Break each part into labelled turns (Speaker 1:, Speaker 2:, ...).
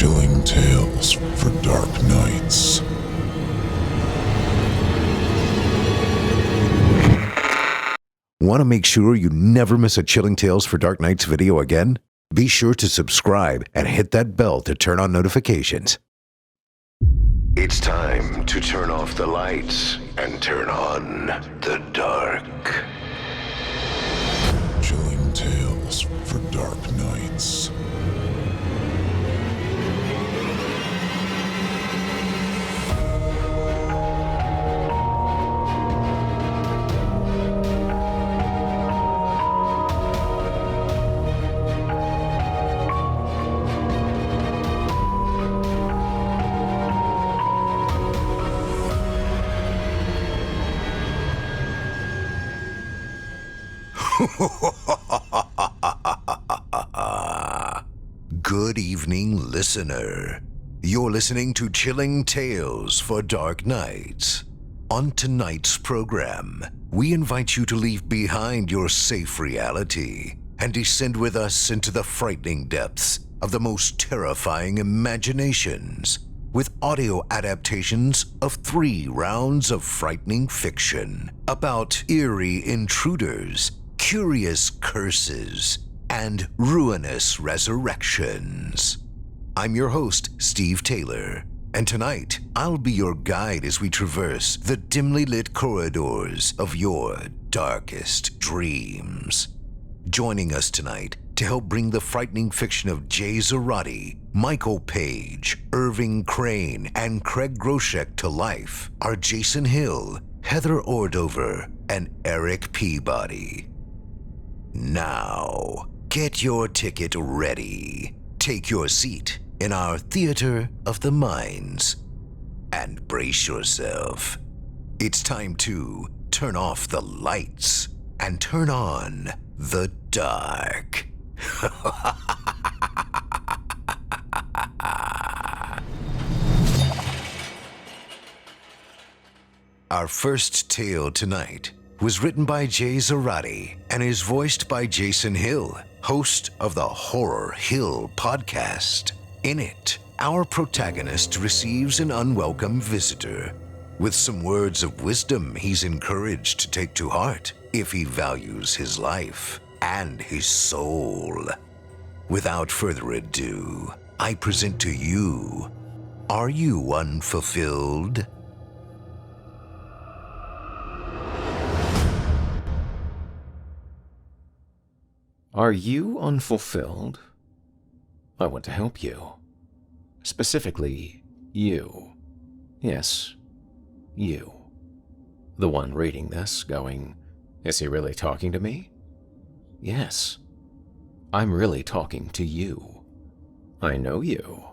Speaker 1: Chilling tales for dark nights.
Speaker 2: Want to make sure you never miss a Chilling Tales for Dark Nights video again? Be sure to subscribe and hit that bell to turn on notifications. It's time to turn off the lights and turn on the dark.
Speaker 1: Chilling tales for dark nights.
Speaker 2: Good evening, listener. You're listening to Chilling Tales for Dark Nights. On tonight's program, we invite you to leave behind your safe reality and descend with us into the frightening depths of the most terrifying imaginations with audio adaptations of 3 rounds of frightening fiction about eerie intruders, curious curses, and ruinous resurrections. I'm your host, Steve Taylor, and tonight I'll be your guide as we traverse the dimly lit corridors of your darkest dreams. Joining us tonight to help bring the frightening fiction of Jay Zarate, Michael Paige, Irving Crane, and Craig Groshek to life are Jason Hill, Heather Ordover, and Erik Peabody. Now, get your ticket ready, take your seat in our theater of the minds, and brace yourself. It's time to turn off the lights and turn on the dark. Our first tale tonight was written by Jay Zarate and is voiced by Jason Hill, host of the Horror Hill podcast. In it, our protagonist receives an unwelcome visitor. With some words of wisdom he's encouraged to take to heart if he values his life and his soul. Without further ado, I present to you, Are You Unfulfilled?
Speaker 3: Are you unfulfilled? I want to help you. Specifically, you. Yes, you. The one reading this, going, is he really talking to me? Yes, I'm really talking to you. I know you.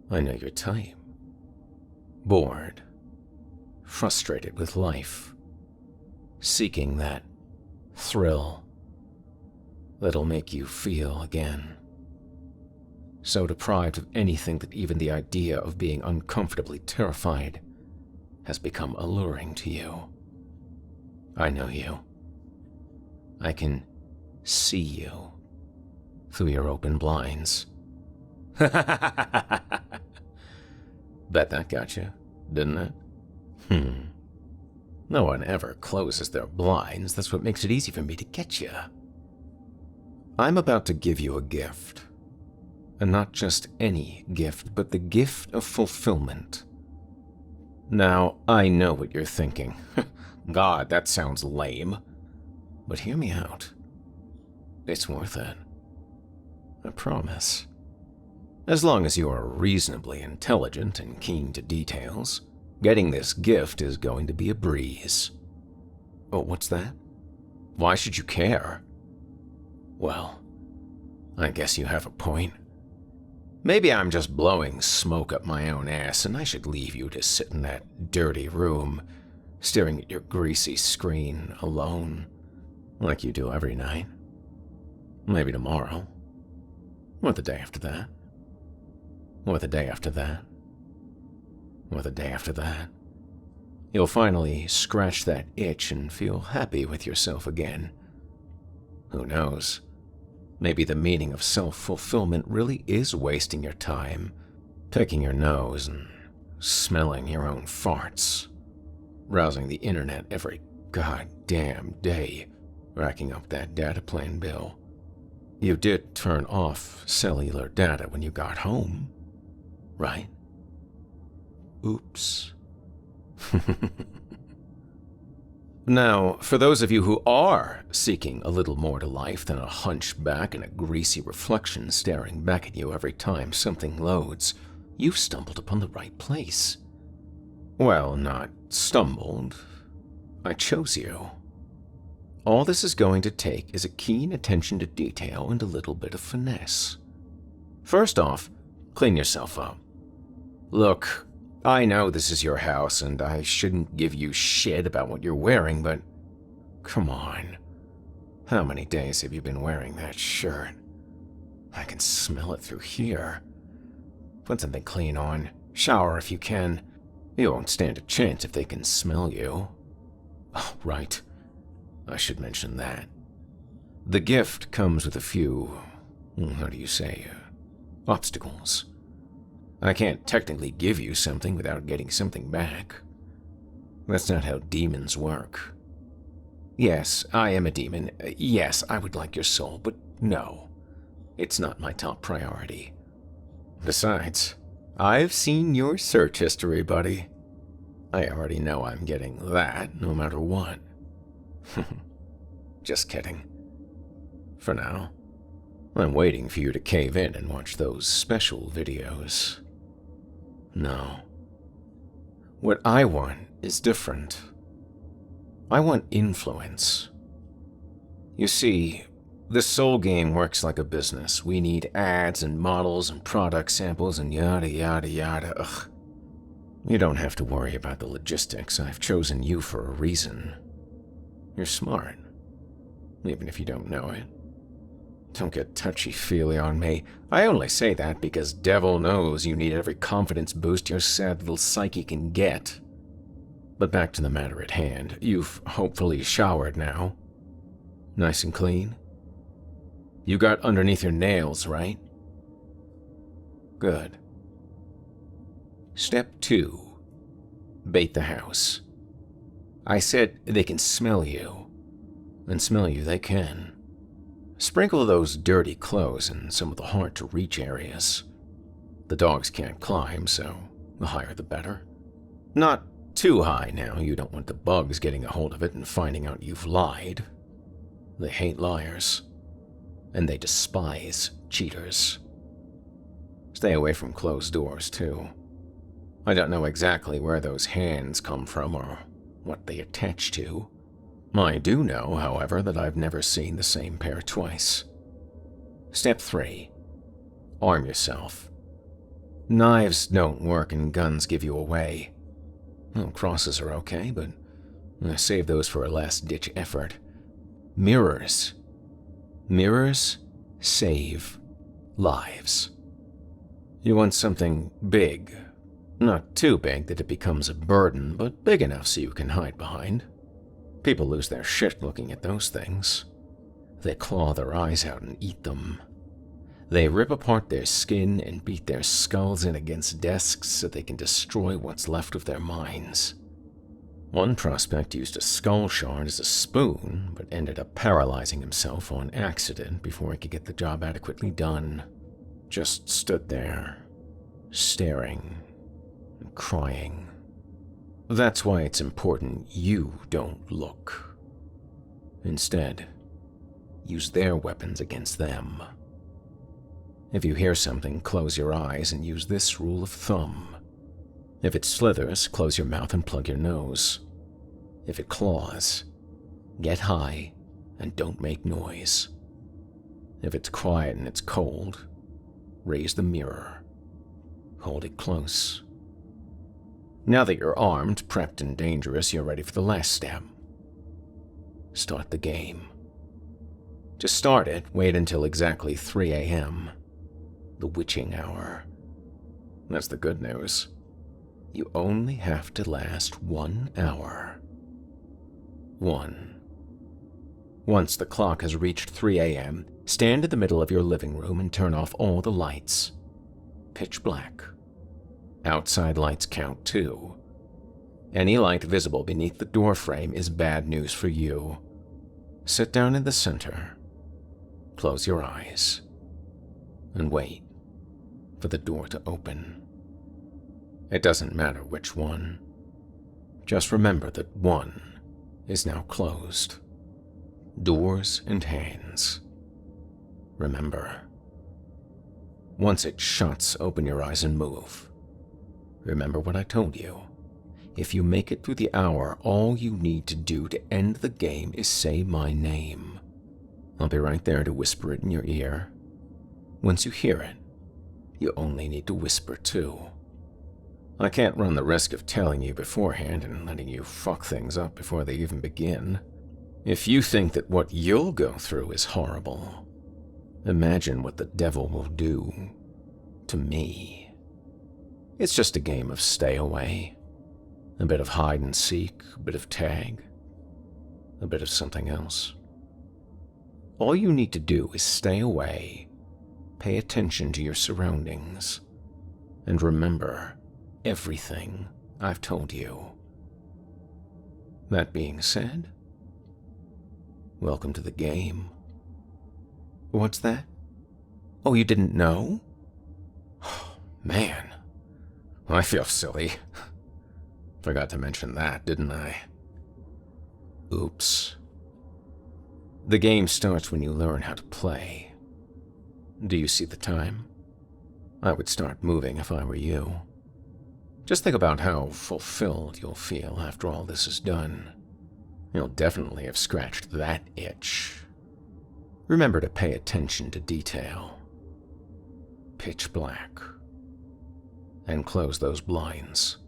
Speaker 3: I know your type. Bored. Frustrated with life. Seeking that thrill that'll make you feel again. So deprived of anything that even the idea of being uncomfortably terrified has become alluring to you. I know you. I can see you through your open blinds. Bet that got you, didn't it? No one ever closes their blinds. That's what makes it easy for me to get you. I'm about to give you a gift. And not just any gift, but the gift of fulfillment. Now, I know what you're thinking. God, that sounds lame. But hear me out. It's worth it. I promise. As long as you are reasonably intelligent and keen to details, getting this gift is going to be a breeze. Oh, what's that? Why should you care? Well, I guess you have a point. Maybe I'm just blowing smoke up my own ass and I should leave you to sit in that dirty room, staring at your greasy screen alone, like you do every night. Maybe tomorrow. Or the day after that. Or the day after that. Or the day after that. You'll finally scratch that itch and feel happy with yourself again. Who knows? Maybe the meaning of self-fulfillment really is wasting your time, picking your nose and smelling your own farts, browsing the internet every goddamn day, racking up that data plan bill. You did turn off cellular data when you got home, right? Oops. Now, for those of you who are seeking a little more to life than a hunchback and a greasy reflection staring back at you every time something loads, you've stumbled upon the right place. Well, not stumbled. I chose you. All this is going to take is a keen attention to detail and a little bit of finesse. First off, clean yourself up. Look, I know this is your house and I shouldn't give you shit about what you're wearing, but come on. How many days have you been wearing that shirt? I can smell it through here. Put something clean on. Shower if you can. You won't stand a chance if they can smell you. Oh, right. I should mention that. The gift comes with a few, obstacles. I can't technically give you something without getting something back. That's not how demons work. Yes, I am a demon. Yes, I would like your soul, but no. It's not my top priority. Besides, I've seen your search history, buddy. I already know I'm getting that no matter what. Just kidding. For now, I'm waiting for you to cave in and watch those special videos. No. What I want is different. I want influence. You see, the soul game works like a business. We need ads and models and product samples and yada yada yada. Ugh. You don't have to worry about the logistics. I've chosen you for a reason. You're smart, even if you don't know it. Don't get touchy-feely on me. I only say that because devil knows you need every confidence boost your sad little psyche can get. But back to the matter at hand. You've hopefully showered now. Nice and clean? You got underneath your nails, right? Good. Step 2. Bait the house. I said they can smell you. And smell you they can. Sprinkle those dirty clothes in some of the hard-to-reach areas. The dogs can't climb, so the higher the better. Not too high now, you don't want the bugs getting a hold of it and finding out you've lied. They hate liars. And they despise cheaters. Stay away from closed doors, too. I don't know exactly where those hands come from or what they attach to. I do know, however, that I've never seen the same pair twice. Step 3. Arm yourself. Knives don't work and guns give you away. Well, crosses are okay, but save those for a last-ditch effort. Mirrors. Mirrors save lives. You want something big. Not too big that it becomes a burden, but big enough so you can hide behind. People lose their shit looking at those things. They claw their eyes out and eat them. They rip apart their skin and beat their skulls in against desks so they can destroy what's left of their minds. One prospect used a skull shard as a spoon, but ended up paralyzing himself on accident before he could get the job adequately done. Just stood there, staring and crying. That's why it's important you don't look. Instead, use their weapons against them. If you hear something, close your eyes and use this rule of thumb. If it slithers, close your mouth and plug your nose. If it claws, get high and don't make noise. If it's quiet and it's cold, raise the mirror. Hold it close. Now that you're armed, prepped, and dangerous, you're ready for the last step. Start the game. To start it, wait until exactly 3 a.m., the witching hour. That's the good news. You only have to last 1 hour. 1. Once the clock has reached 3 a.m., stand in the middle of your living room and turn off all the lights. Pitch black. Outside lights count too. Any light visible beneath the doorframe is bad news for you. Sit down in the center, close your eyes, and wait for the door to open. It doesn't matter which one. Just remember that one is now closed. Doors and hands. Remember. Once it shuts, open your eyes and move. Remember what I told you. If you make it through the hour, all you need to do to end the game is say my name. I'll be right there to whisper it in your ear. Once you hear it, you only need to whisper too. I can't run the risk of telling you beforehand and letting you fuck things up before they even begin. If you think that what you'll go through is horrible, imagine what the devil will do to me. It's just a game of stay away. A bit of hide and seek, a bit of tag, a bit of something else. All you need to do is stay away, pay attention to your surroundings, and remember everything I've told you. That being said, welcome to the game. What's that? Oh, you didn't know? Man, I feel silly. Forgot to mention that, didn't I? Oops. The game starts when you learn how to play. Do you see the time? I would start moving if I were you. Just think about how fulfilled you'll feel after all this is done. You'll definitely have scratched that itch. Remember to pay attention to detail. Pitch black. And close those blinds.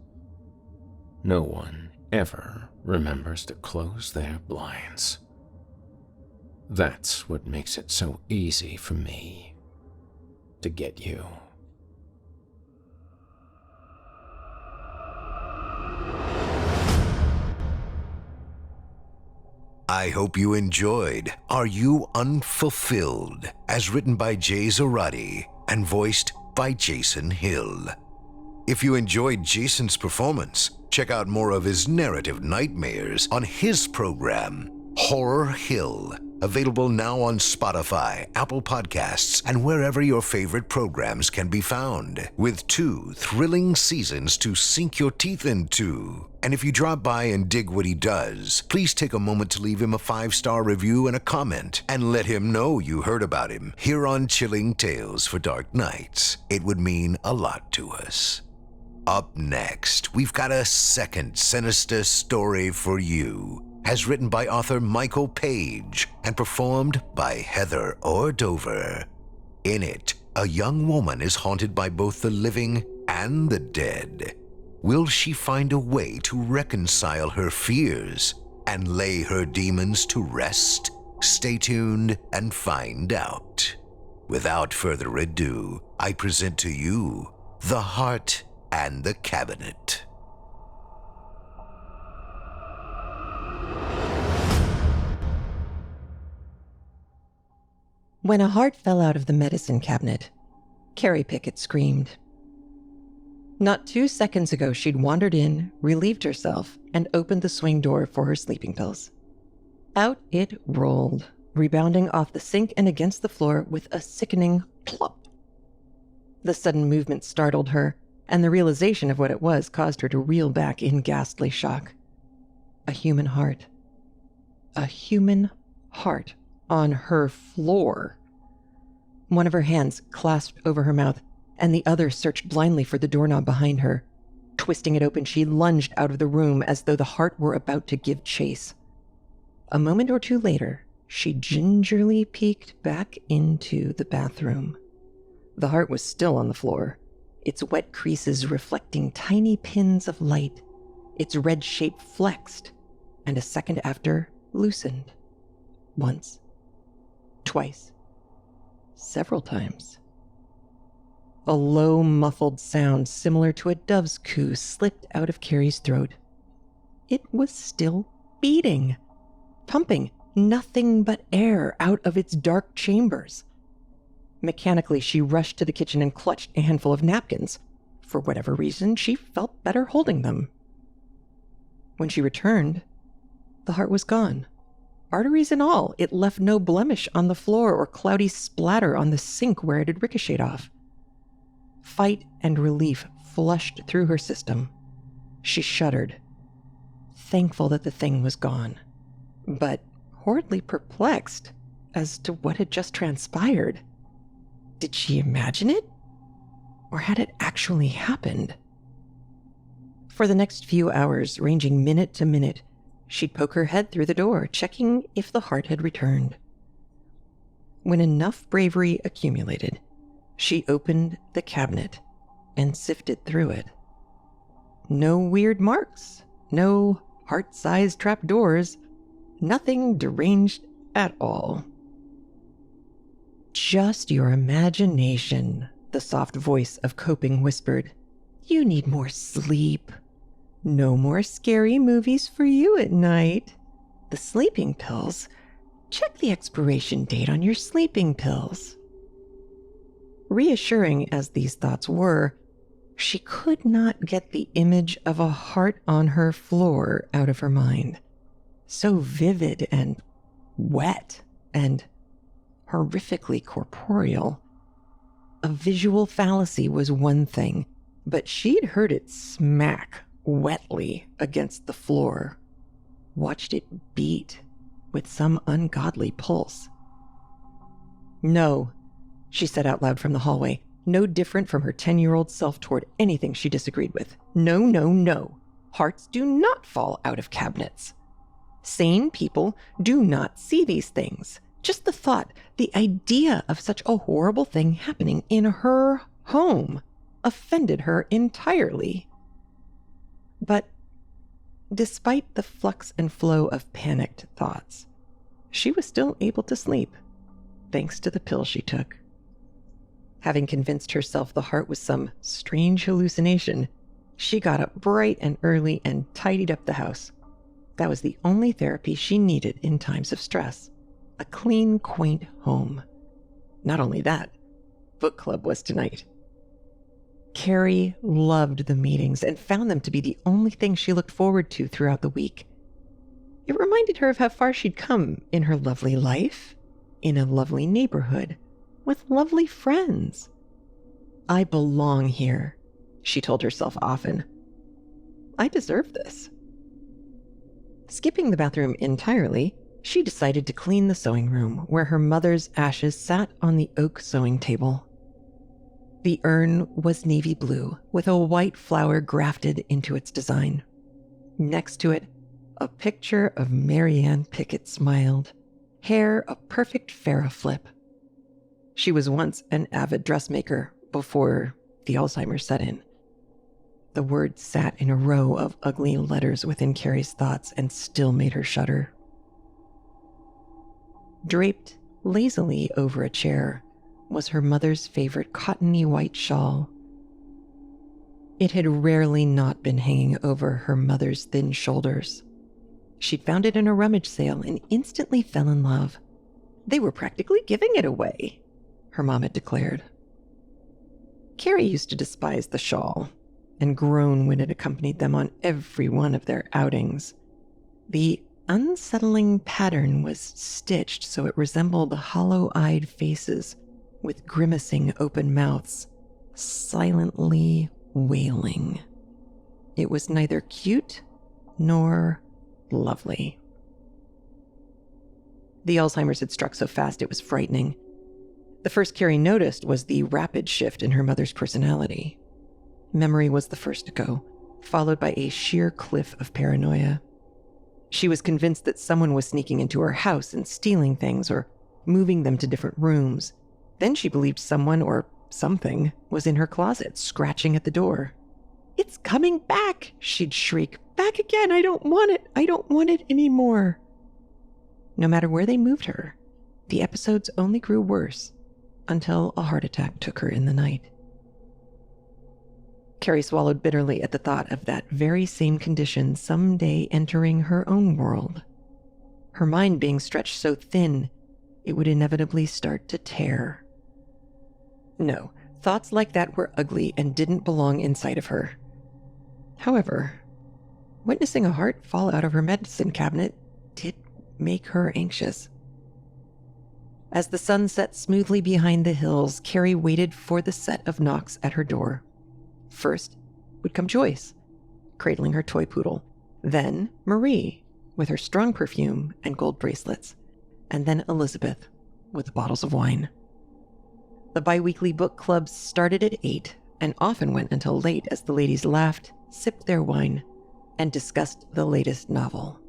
Speaker 3: No one ever remembers to close their blinds. That's what makes it so easy for me to get you.
Speaker 2: I hope you enjoyed Are You Unfulfilled, as written by Jay Zarate and voiced by Jason Hill. If you enjoyed Jason's performance, check out more of his narrative nightmares on his program, Horror Hill, available now on Spotify, Apple Podcasts, and wherever your favorite programs can be found, with 2 thrilling seasons to sink your teeth into. And if you drop by and dig what he does, please take a moment to leave him a 5-star review and a comment, and let him know you heard about him here on Chilling Tales for Dark Nights. It would mean a lot to us. Up next, we've got a second sinister story for you, as written by author Michael Paige and performed by Heather Ordover. In it, a young woman is haunted by both the living and the dead. Will she find a way to reconcile her fears and lay her demons to rest? Stay tuned and find out. Without further ado, I present to you The Heart and the Cabinet.
Speaker 4: When a heart fell out of the medicine cabinet, Carrie Pickett screamed. Not 2 seconds ago, she'd wandered in, relieved herself, and opened the swing door for her sleeping pills. Out it rolled, rebounding off the sink and against the floor with a sickening plop. The sudden movement startled her, and the realization of what it was caused her to reel back in ghastly shock. A human heart. A human heart on her floor. One of her hands clasped over her mouth, and the other searched blindly for the doorknob behind her. Twisting it open, she lunged out of the room as though the heart were about to give chase. A moment or two later, she gingerly peeked back into the bathroom. The heart was still on the floor, its wet creases reflecting tiny pins of light. Its red shape flexed, and a second after, loosened. Once. Twice. Several times. A low, muffled sound similar to a dove's coo slipped out of Carrie's throat. It was still beating, pumping nothing but air out of its dark chambers. Mechanically, she rushed to the kitchen and clutched a handful of napkins. For whatever reason, she felt better holding them. When she returned, the heart was gone. Arteries and all, it left no blemish on the floor or cloudy splatter on the sink where it had ricocheted off. Fight and relief flushed through her system. She shuddered, thankful that the thing was gone, but horridly perplexed as to what had just transpired. Did she imagine it? Or had it actually happened? For the next few hours, ranging minute to minute, she'd poke her head through the door, checking if the heart had returned. When enough bravery accumulated, she opened the cabinet and sifted through it. No weird marks, no heart-sized trapdoors, nothing deranged at all. Just your imagination, the soft voice of coping whispered. You need more sleep. No more scary movies for you at night. The sleeping pills. Check the expiration date on your sleeping pills. Reassuring as these thoughts were, she could not get the image of a heart on her floor out of her mind. So vivid and wet and horrifically corporeal. A visual fallacy was one thing, but she'd heard it smack wetly against the floor, watched it beat with some ungodly pulse. No, she said out loud from the hallway, no different from her 10-year-old self toward anything she disagreed with. No, no, no. Hearts do not fall out of cabinets. Sane people do not see these things. Just the thought, the idea of such a horrible thing happening in her home offended her entirely. But despite the flux and flow of panicked thoughts, she was still able to sleep, thanks to the pill she took. Having convinced herself the heart was some strange hallucination, she got up bright and early and tidied up the house. That was the only therapy she needed in times of stress. A clean, quaint home. Not only that, book club was tonight. Carrie loved the meetings and found them to be the only thing she looked forward to throughout the week. It reminded her of how far she'd come in her lovely life, in a lovely neighborhood, with lovely friends. I belong here, she told herself often. I deserve this. Skipping the bathroom entirely, she decided to clean the sewing room where her mother's ashes sat on the oak sewing table. The urn was navy blue with a white flower grafted into its design. Next to it, a picture of Marianne Pickett smiled, hair a perfect Farrah flip. She was once an avid dressmaker before the Alzheimer's set in. The words sat in a row of ugly letters within Carrie's thoughts and still made her shudder. Draped lazily over a chair was her mother's favorite cottony white shawl. It had rarely not been hanging over her mother's thin shoulders. She'd found it in a rummage sale and instantly fell in love. They were practically giving it away, her mom had declared. Carrie used to despise the shawl and groan when it accompanied them on every one of their outings. The unsettling pattern was stitched so it resembled hollow-eyed faces with grimacing open mouths, silently wailing. It was neither cute nor lovely. The Alzheimer's had struck so fast it was frightening. The first Carrie noticed was the rapid shift in her mother's personality. Memory was the first to go, followed by a sheer cliff of paranoia. She was convinced that someone was sneaking into her house and stealing things or moving them to different rooms. Then she believed someone or something was in her closet, scratching at the door. "It's coming back," she'd shriek. "Back again! I don't want it! I don't want it anymore!" No matter where they moved her, the episodes only grew worse until a heart attack took her in the night. Carrie swallowed bitterly at the thought of that very same condition someday entering her own world. her mind being stretched so thin it would inevitably start to tear. No, thoughts like that were ugly and didn't belong inside of her. However, witnessing a heart fall out of her medicine cabinet did make her anxious. As the sun set smoothly behind the hills, Carrie waited for the set of knocks at her door. First would come Joyce, cradling her toy poodle. Then Marie, with her strong perfume and gold bracelets. And then Elizabeth, with the bottles of wine. The bi-weekly book clubs started at 8 and often went until late as the ladies laughed, sipped their wine, and discussed the latest novel.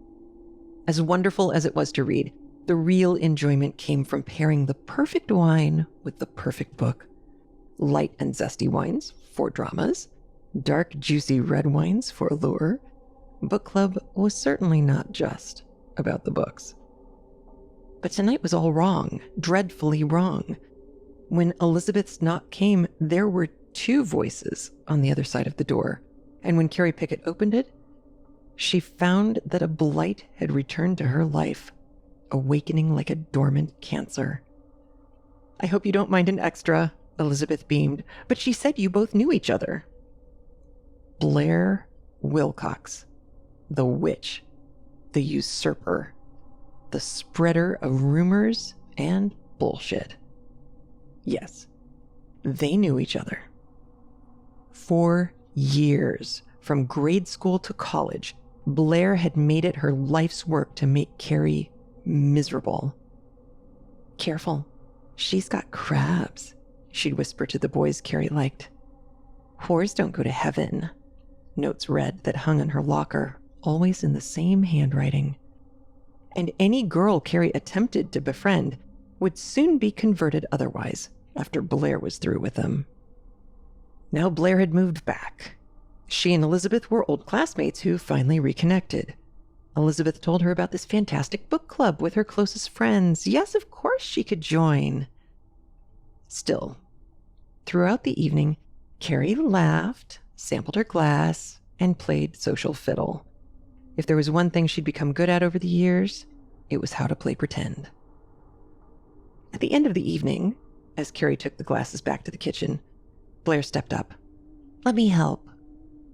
Speaker 4: As wonderful as it was to read, the real enjoyment came from pairing the perfect wine with the perfect book. Light and zesty wines for dramas, dark, juicy red wines for allure. Book club was certainly not just about the books. But tonight was all wrong, dreadfully wrong. When Elizabeth's knock came, there were 2 voices on the other side of the door, and when Carrie Pickett opened it, she found that a blight had returned to her life, awakening like a dormant cancer. "I hope you don't mind an extra," Elizabeth beamed, "but she said you both knew each other." Blair Wilcox, the witch, the usurper, the spreader of rumors and bullshit. Yes, they knew each other. For years, from grade school to college, Blair had made it her life's work to make Carrie miserable. "Careful, she's got crabs," she'd whisper to the boys Carrie liked. "Whores don't go to heaven," notes read that hung on her locker, always in the same handwriting. And any girl Carrie attempted to befriend would soon be converted otherwise after Blair was through with them. Now Blair had moved back. She and Elizabeth were old classmates who finally reconnected. Elizabeth told her about this fantastic book club with her closest friends. Yes, of course she could join. Still, throughout the evening, Carrie laughed, sampled her glass, and played social fiddle. If there was one thing she'd become good at over the years, it was how to play pretend. At the end of the evening, as Carrie took the glasses back to the kitchen, Blair stepped up. "Let me help."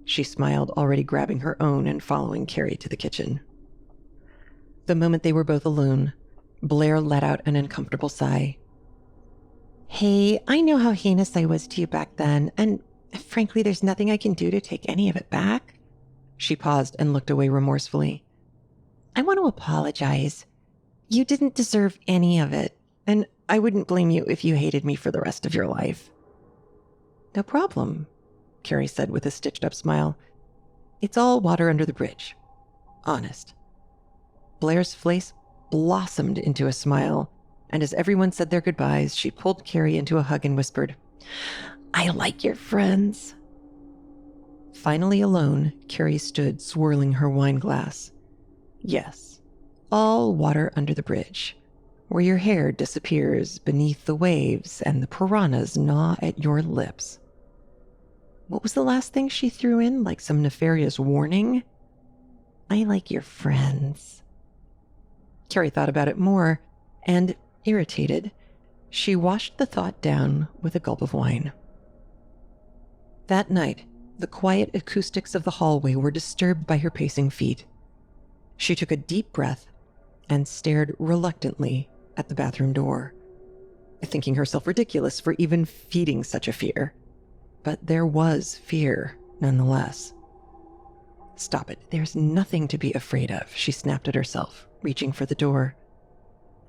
Speaker 4: She smiled, already grabbing her own and following Carrie to the kitchen. The moment they were both alone, Blair let out an uncomfortable sigh. "Hey, I know how heinous I was to you back then, and frankly, there's nothing I can do to take any of it back." She paused and looked away remorsefully. "I want to apologize. You didn't deserve any of it, and I wouldn't blame you if you hated me for the rest of your life." "No problem," Carrie said with a stitched-up smile. "It's all water under the bridge. Honest." Blair's face blossomed into a smile, and as everyone said their goodbyes, she pulled Carrie into a hug and whispered, "I like your friends." Finally alone, Carrie stood swirling her wine glass. Yes, all water under the bridge, where your hair disappears beneath the waves and the piranhas gnaw at your lips. What was the last thing she threw in, like some nefarious warning? "I like your friends." Carrie thought about it more, and, irritated, she washed the thought down with a gulp of wine. That night, the quiet acoustics of the hallway were disturbed by her pacing feet. She took a deep breath and stared reluctantly at the bathroom door, thinking herself ridiculous for even feeding such a fear. But there was fear, nonetheless. "Stop it. There's nothing to be afraid of," she snapped at herself, reaching for the door.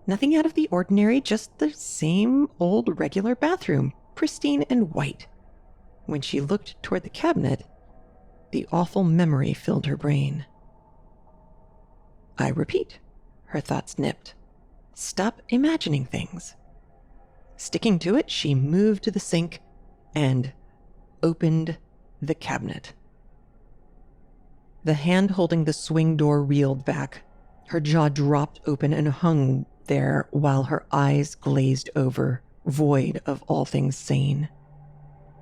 Speaker 4: Nothing out of the ordinary, just the same old regular bathroom, pristine and white. When she looked toward the cabinet, the awful memory filled her brain. "I repeat," her thoughts nipped. "Stop imagining things." Sticking to it, she moved to the sink and opened the cabinet. The hand holding the swing door reeled back. Her jaw dropped open and hung there while her eyes glazed over, void of all things sane.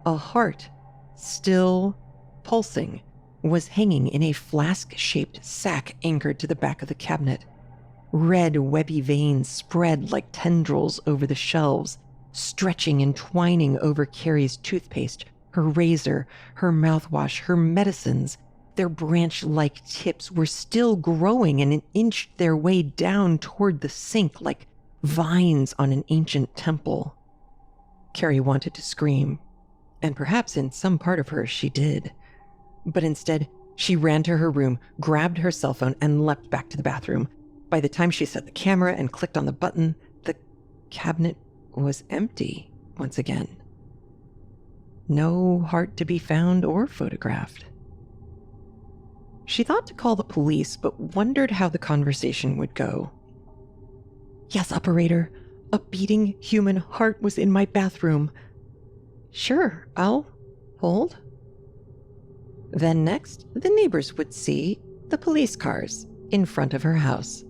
Speaker 4: A heart, still pulsing, was hanging in a flask-shaped sack anchored to the back of the cabinet. Red, webby veins spread like tendrils over the shelves, stretching and twining over Carrie's toothpaste, her razor, her mouthwash, her medicines. Their branch-like tips were still growing and inched their way down toward the sink like vines on an ancient temple. Carrie wanted to scream, and perhaps in some part of her she did. But instead, she ran to her room, grabbed her cell phone, and leapt back to the bathroom. By the time she set the camera and clicked on the button, the cabinet was empty once again. No heart to be found or photographed. She thought to call the police, but wondered how the conversation would go. "Yes, operator. A beating human heart was in my bathroom." "Sure, I'll hold." Then next, the neighbors would see the police cars in front of her house.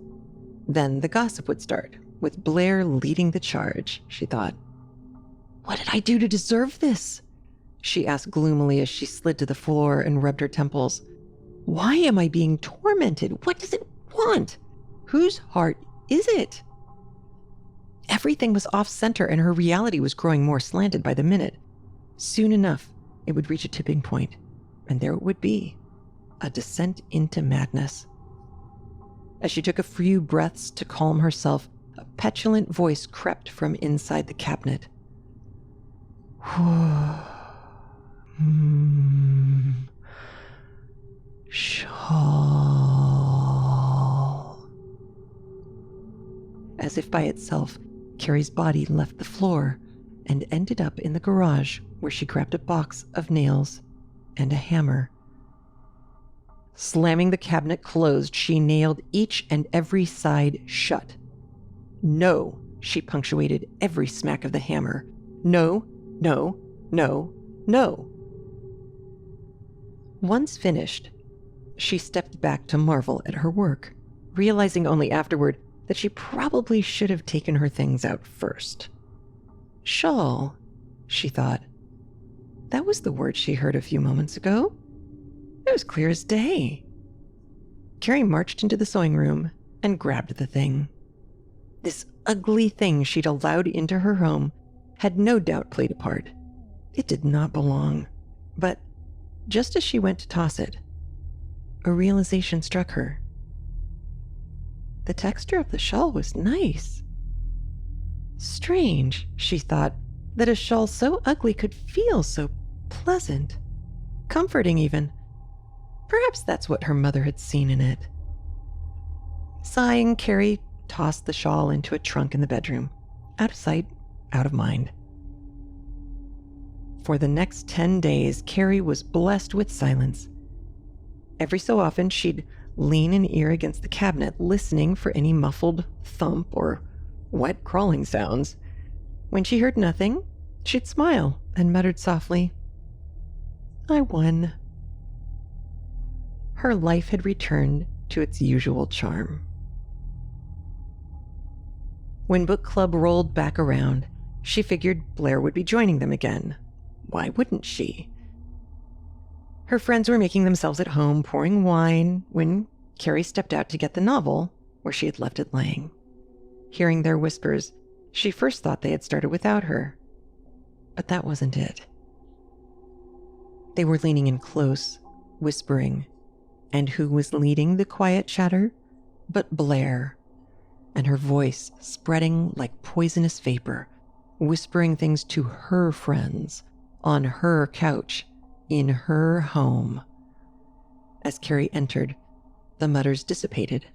Speaker 4: Then the gossip would start, with Blair leading the charge, she thought. "What did I do to deserve this?" she asked gloomily as she slid to the floor and rubbed her temples. "Why am I being tormented? What does it want? Whose heart is it?" Everything was off-center and her reality was growing more slanted by the minute. Soon enough, it would reach a tipping point, and there it would be, a descent into madness. As she took a few breaths to calm herself, a petulant voice crept from inside the cabinet. Shawl. As if by itself, Carrie's body left the floor and ended up in the garage where she grabbed a box of nails and a hammer. Slamming the cabinet closed, she nailed each and every side shut. "No," she punctuated every smack of the hammer. "No, no, no, no." Once finished, she stepped back to marvel at her work, realizing only afterward that she probably should have taken her things out first. Shawl, she thought. That was the word she heard a few moments ago. It was clear as day. Carrie marched into the sewing room and grabbed the thing. This ugly thing she'd allowed into her home had no doubt played a part. It did not belong. But just as she went to toss it, a realization struck her. The texture of the shawl was nice. Strange, she thought, that a shawl so ugly could feel so pleasant, comforting even. Perhaps that's what her mother had seen in it. Sighing, Carrie tossed the shawl into a trunk in the bedroom. Out of sight, out of mind. For the next 10 days, Carrie was blessed with silence. Every so often, she'd lean an ear against the cabinet, listening for any muffled thump or wet crawling sounds. When she heard nothing, she'd smile and muttered softly, "I won." Her life had returned to its usual charm. When book club rolled back around, she figured Blair would be joining them again. Why wouldn't she? Her friends were making themselves at home, pouring wine, when Carrie stepped out to get the novel where she had left it laying. Hearing their whispers, she first thought they had started without her. But that wasn't it. They were leaning in close, whispering, and who was leading the quiet chatter but Blair, and her voice spreading like poisonous vapor, whispering things to her friends on her couch in her home. As Carrie entered, the mutters dissipated.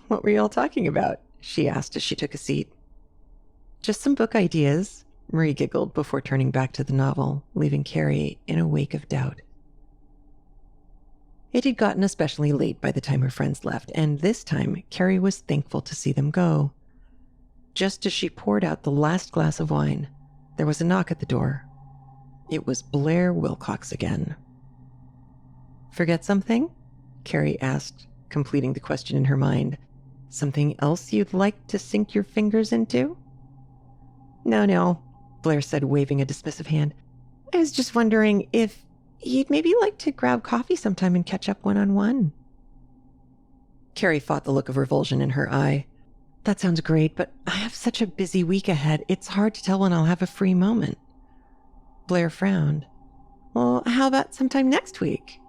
Speaker 4: "What were you all talking about?" she asked as she took a seat. "Just some book ideas," Marie giggled before turning back to the novel, leaving Carrie in a wake of doubt. It had gotten especially late by the time her friends left, and this time Carrie was thankful to see them go. Just as she poured out the last glass of wine, there was a knock at the door. It was Blair Wilcox again. "Forget something?" Carrie asked, completing the question in her mind. "Something else you'd like to sink your fingers into?" No, Blair said, waving a dismissive hand. "I was just wondering if you'd maybe like to grab coffee sometime and catch up one-on-one." Carrie fought the look of revulsion in her eye. That sounds great, but I have such a busy week ahead. It's hard to tell when I'll have a free moment. Blair frowned. Well, how about sometime next week?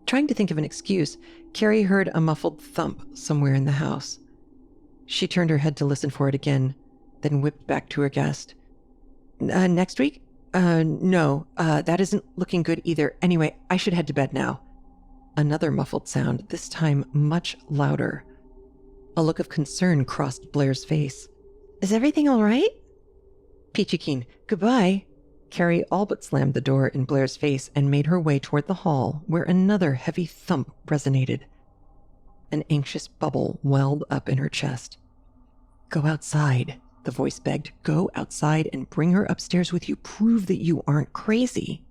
Speaker 4: Trying to think of an excuse, Carrie heard a muffled thump somewhere in the house. She turned her head to listen for it again, then whipped back to her guest. Next week? No, that isn't looking good either. Anyway, I should head to bed now. Another muffled sound, this time much louder. A look of concern crossed Blair's face. Is everything all right? Peachy keen. Goodbye. Carrie all but slammed the door in Blair's face and made her way toward the hall, where another heavy thump resonated. An anxious bubble welled up in her chest. Go outside, the voice begged. Go outside and bring her upstairs with you. Prove that you aren't crazy.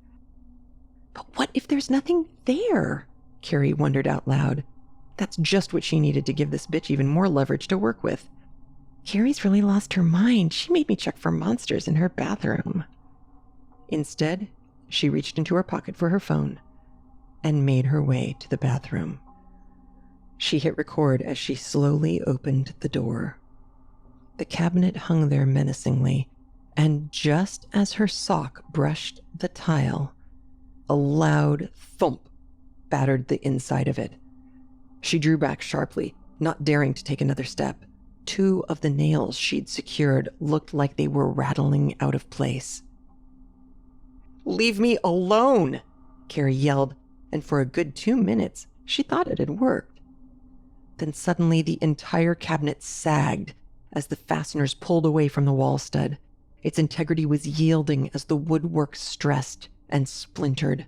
Speaker 4: But what if there's nothing there? Carrie wondered out loud. That's just what she needed to give this bitch even more leverage to work with. Carrie's really lost her mind. She made me check for monsters in her bathroom. Instead, she reached into her pocket for her phone and made her way to the bathroom. She hit record as she slowly opened the door. The cabinet hung there menacingly, and just as her sock brushed the tile, a loud thump battered the inside of it. She drew back sharply, not daring to take another step. 2 of the nails she'd secured looked like they were rattling out of place. Leave me alone, Carrie yelled, and for a good 2 minutes, she thought it had worked. Then suddenly the entire cabinet sagged as the fasteners pulled away from the wall stud. Its integrity was yielding as the woodwork stressed and splintered.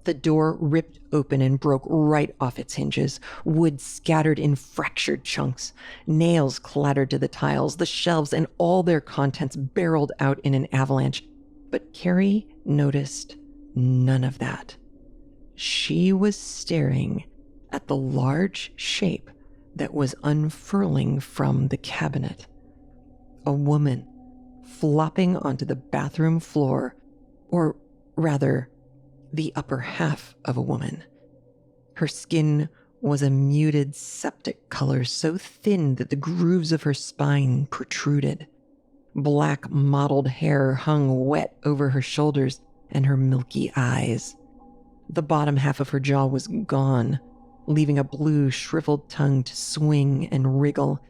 Speaker 4: The door ripped open and broke right off its hinges. Wood scattered in fractured chunks. Nails clattered to the tiles. The shelves and all their contents barreled out in an avalanche. But Carrie noticed none of that. She was staring at the large shape that was unfurling from the cabinet. A woman flopping onto the bathroom floor, or rather, the upper half of a woman. Her skin was a muted septic color so thin that the grooves of her spine protruded. Black mottled hair hung wet over her shoulders and her milky eyes. The bottom half of her jaw was gone, leaving a blue shriveled tongue to swing and wriggle,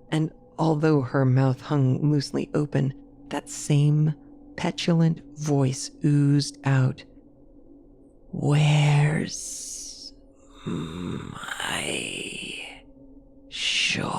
Speaker 4: and although her mouth hung loosely open, that same petulant voice oozed out. Where's my shawl?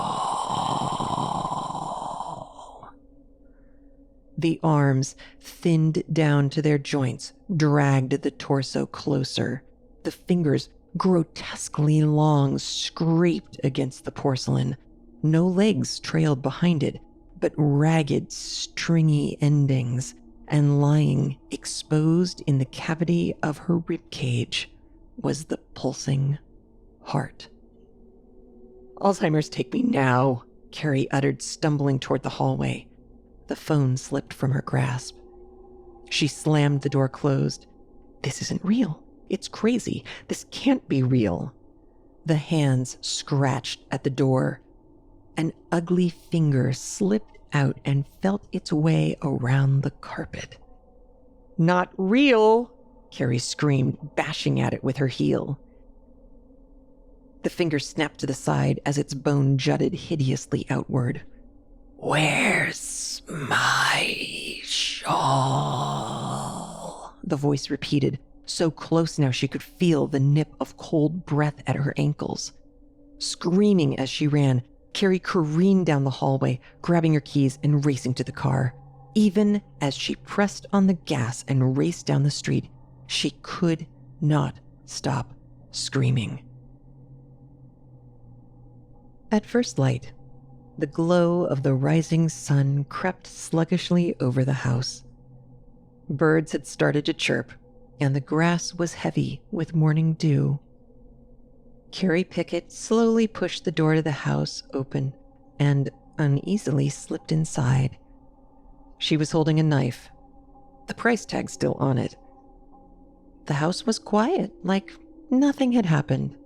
Speaker 4: The arms, thinned down to their joints, dragged the torso closer. The fingers, grotesquely long, scraped against the porcelain. No legs trailed behind it, but ragged, stringy endings, and lying exposed in the cavity of her ribcage was the pulsing heart. Alzheimer's take me now, Carrie uttered, stumbling toward the hallway. The phone slipped from her grasp. She slammed the door closed. This isn't real. It's crazy. This can't be real. The hands scratched at the door. An ugly finger slipped out and felt its way around the carpet. Not real, Carrie screamed, bashing at it with her heel. The finger snapped to the side as its bone jutted hideously outward. Where's my shawl? The voice repeated, so close now she could feel the nip of cold breath at her ankles. Screaming as she ran, Carrie careened down the hallway, grabbing her keys and racing to the car. Even as she pressed on the gas and raced down the street, she could not stop screaming. At first light, the glow of the rising sun crept sluggishly over the house. Birds had started to chirp, and the grass was heavy with morning dew. Carrie Pickett slowly pushed the door to the house open and uneasily slipped inside. She was holding a knife, the price tag still on it. The house was quiet, like nothing had happened.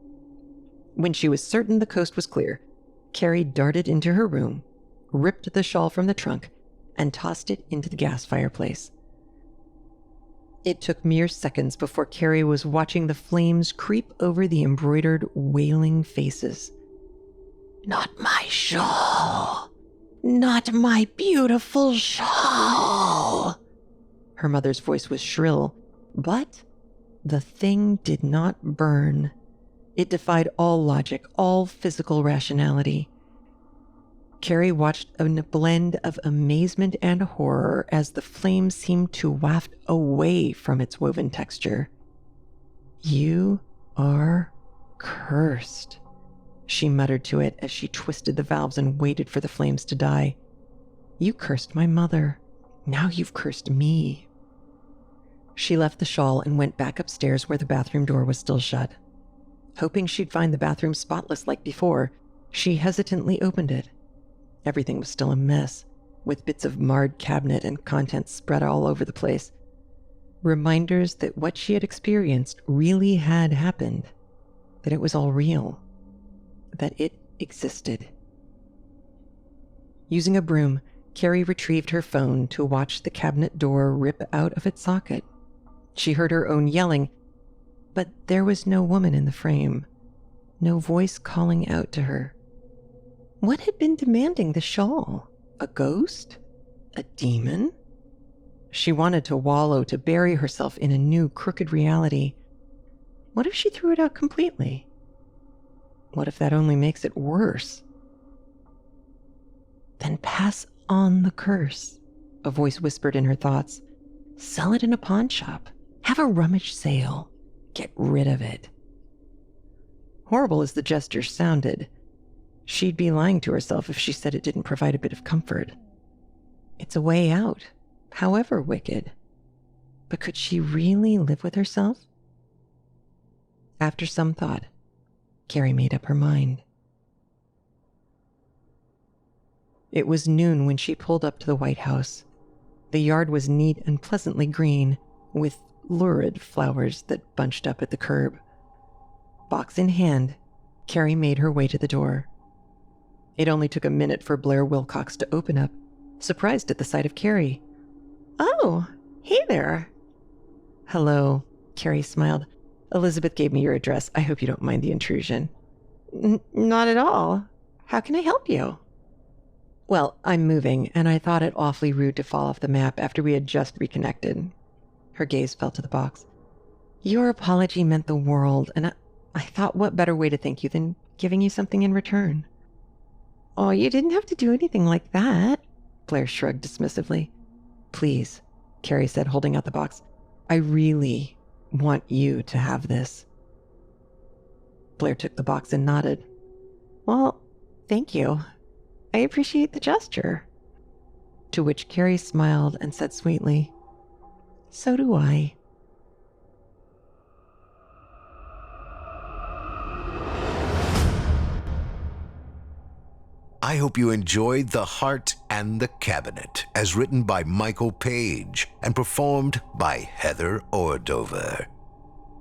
Speaker 4: When she was certain the coast was clear, Carrie darted into her room, ripped the shawl from the trunk, and tossed it into the gas fireplace. It took mere seconds before Carrie was watching the flames creep over the embroidered, wailing faces. "Not my shawl! Not my beautiful shawl!" Her mother's voice was shrill, but the thing did not burn. It defied all logic, all physical rationality. Carrie watched a blend of amazement and horror as the flames seemed to waft away from its woven texture. "You are cursed," she muttered to it as she twisted the valves and waited for the flames to die. "You cursed my mother. Now you've cursed me." She left the shawl and went back upstairs where the bathroom door was still shut. Hoping she'd find the bathroom spotless like before, she hesitantly opened it. Everything was still a mess, with bits of marred cabinet and contents spread all over the place. Reminders that what she had experienced really had happened, that it was all real, that it existed. Using a broom, Carrie retrieved her phone to watch the cabinet door rip out of its socket. She heard her own yelling, but there was no woman in the frame, no voice calling out to her. What had been demanding the shawl? A ghost? A demon? She wanted to wallow, to bury herself in a new crooked reality. What if she threw it out completely? What if that only makes it worse? Then pass on the curse, a voice whispered in her thoughts. Sell it in a pawn shop. Have a rummage sale. Get rid of it. Horrible as the gesture sounded, she'd be lying to herself if she said it didn't provide a bit of comfort. It's a way out, however wicked. But could she really live with herself? After some thought, Carrie made up her mind. It was noon when she pulled up to the White House. The yard was neat and pleasantly green, with lurid flowers that bunched up at the curb. Box in hand, Carrie made her way to the door. It only took a minute for Blair Wilcox to open up, surprised at the sight of Carrie. "Oh, hey there." "Hello," Carrie smiled. "Elizabeth gave me your address. I hope you don't mind the intrusion." Not at all. How can I help you?" "Well, I'm moving, and I thought it awfully rude to fall off the map after we had just reconnected." Her gaze fell to the box. "Your apology meant the world, and I thought what better way to thank you than giving you something in return." "Oh, you didn't have to do anything like that," Blair shrugged dismissively. "Please," Carrie said, holding out the box. "I really want you to have this." Blair took the box and nodded. "Well, thank you. I appreciate the gesture." To which Carrie smiled and said sweetly, "So do I."
Speaker 2: I hope you enjoyed The Heart and the Cabinet, as written by Michael Paige and performed by Heather Ordover.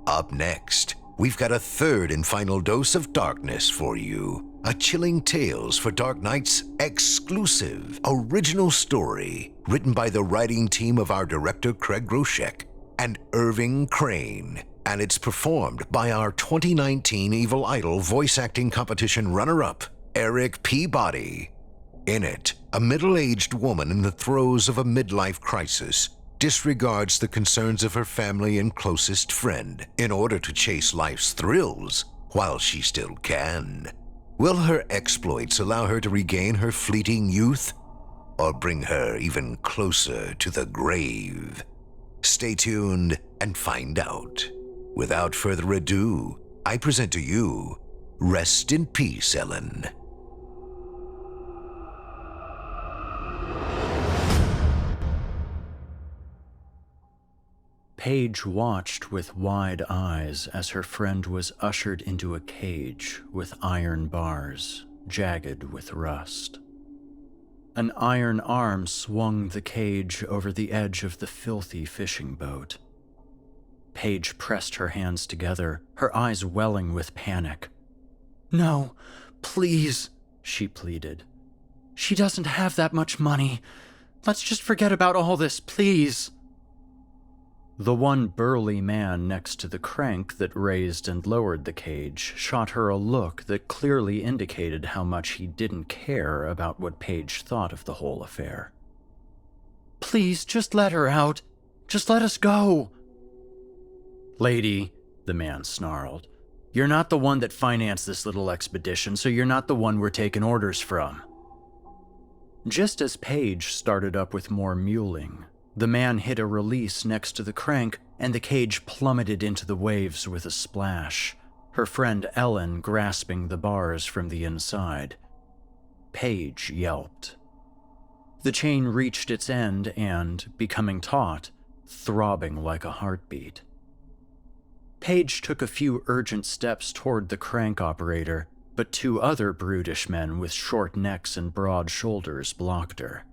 Speaker 2: Up next, we've got a third and final dose of darkness for you. A Chilling Tales for Dark Nights exclusive original story written by the writing team of our director Craig Groshek and Irving Crane, and it's performed by our 2019 Evil Idol voice acting competition runner-up, Erik Peabody. In it, a middle-aged woman in the throes of a midlife crisis disregards the concerns of her family and closest friend in order to chase life's thrills while she still can. Will her exploits allow her to regain her fleeting youth, or bring her even closer to the grave? Stay tuned and find out. Without further ado, I present to you, Rest in Peace, Ellen.
Speaker 5: Paige watched with wide eyes as her friend was ushered into a cage with iron bars, jagged with rust. An iron arm swung the cage over the edge of the filthy fishing boat. Paige pressed her hands together, her eyes welling with panic. "No, please," she pleaded. "She doesn't have that much money. Let's just forget about all this, please." The one burly man next to the crank that raised and lowered the cage shot her a look that clearly indicated how much he didn't care about what Paige thought of the whole affair. "Please, just let her out. Just let us go." "Lady," the man snarled, "you're not the one that financed this little expedition, so you're not the one we're taking orders from." Just as Paige started up with more mewling, the man hit a release next to the crank, and the cage plummeted into the waves with a splash, her friend Ellen grasping the bars from the inside. Paige yelped. The chain reached its end and, becoming taut, throbbing like a heartbeat. Paige took a few urgent steps toward the crank operator, but two other brutish men with short necks and broad shoulders blocked her.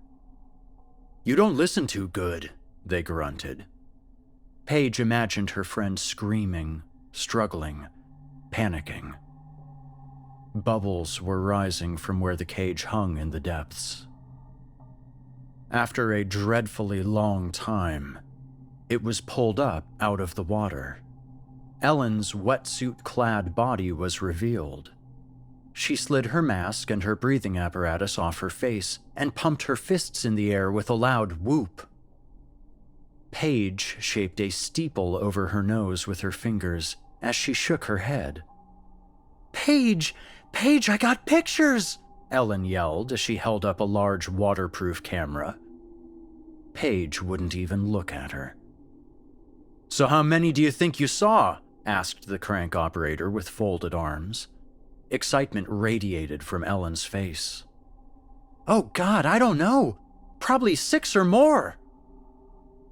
Speaker 5: "You don't listen too good," they grunted. Paige imagined her friend screaming, struggling, panicking. Bubbles were rising from where the cage hung in the depths. After a dreadfully long time, it was pulled up out of the water. Ellen's wetsuit-clad body was revealed. She slid her mask and her breathing apparatus off her face and pumped her fists in the air with a loud whoop. Paige shaped a steeple over her nose with her fingers as she shook her head. "Paige! Paige, I got pictures!" Ellen yelled as she held up a large waterproof camera. Paige wouldn't even look at her. "So how many do you think you saw?" asked the crank operator with folded arms. Excitement radiated from Ellen's face. "Oh God, I don't know. Probably 6 or more."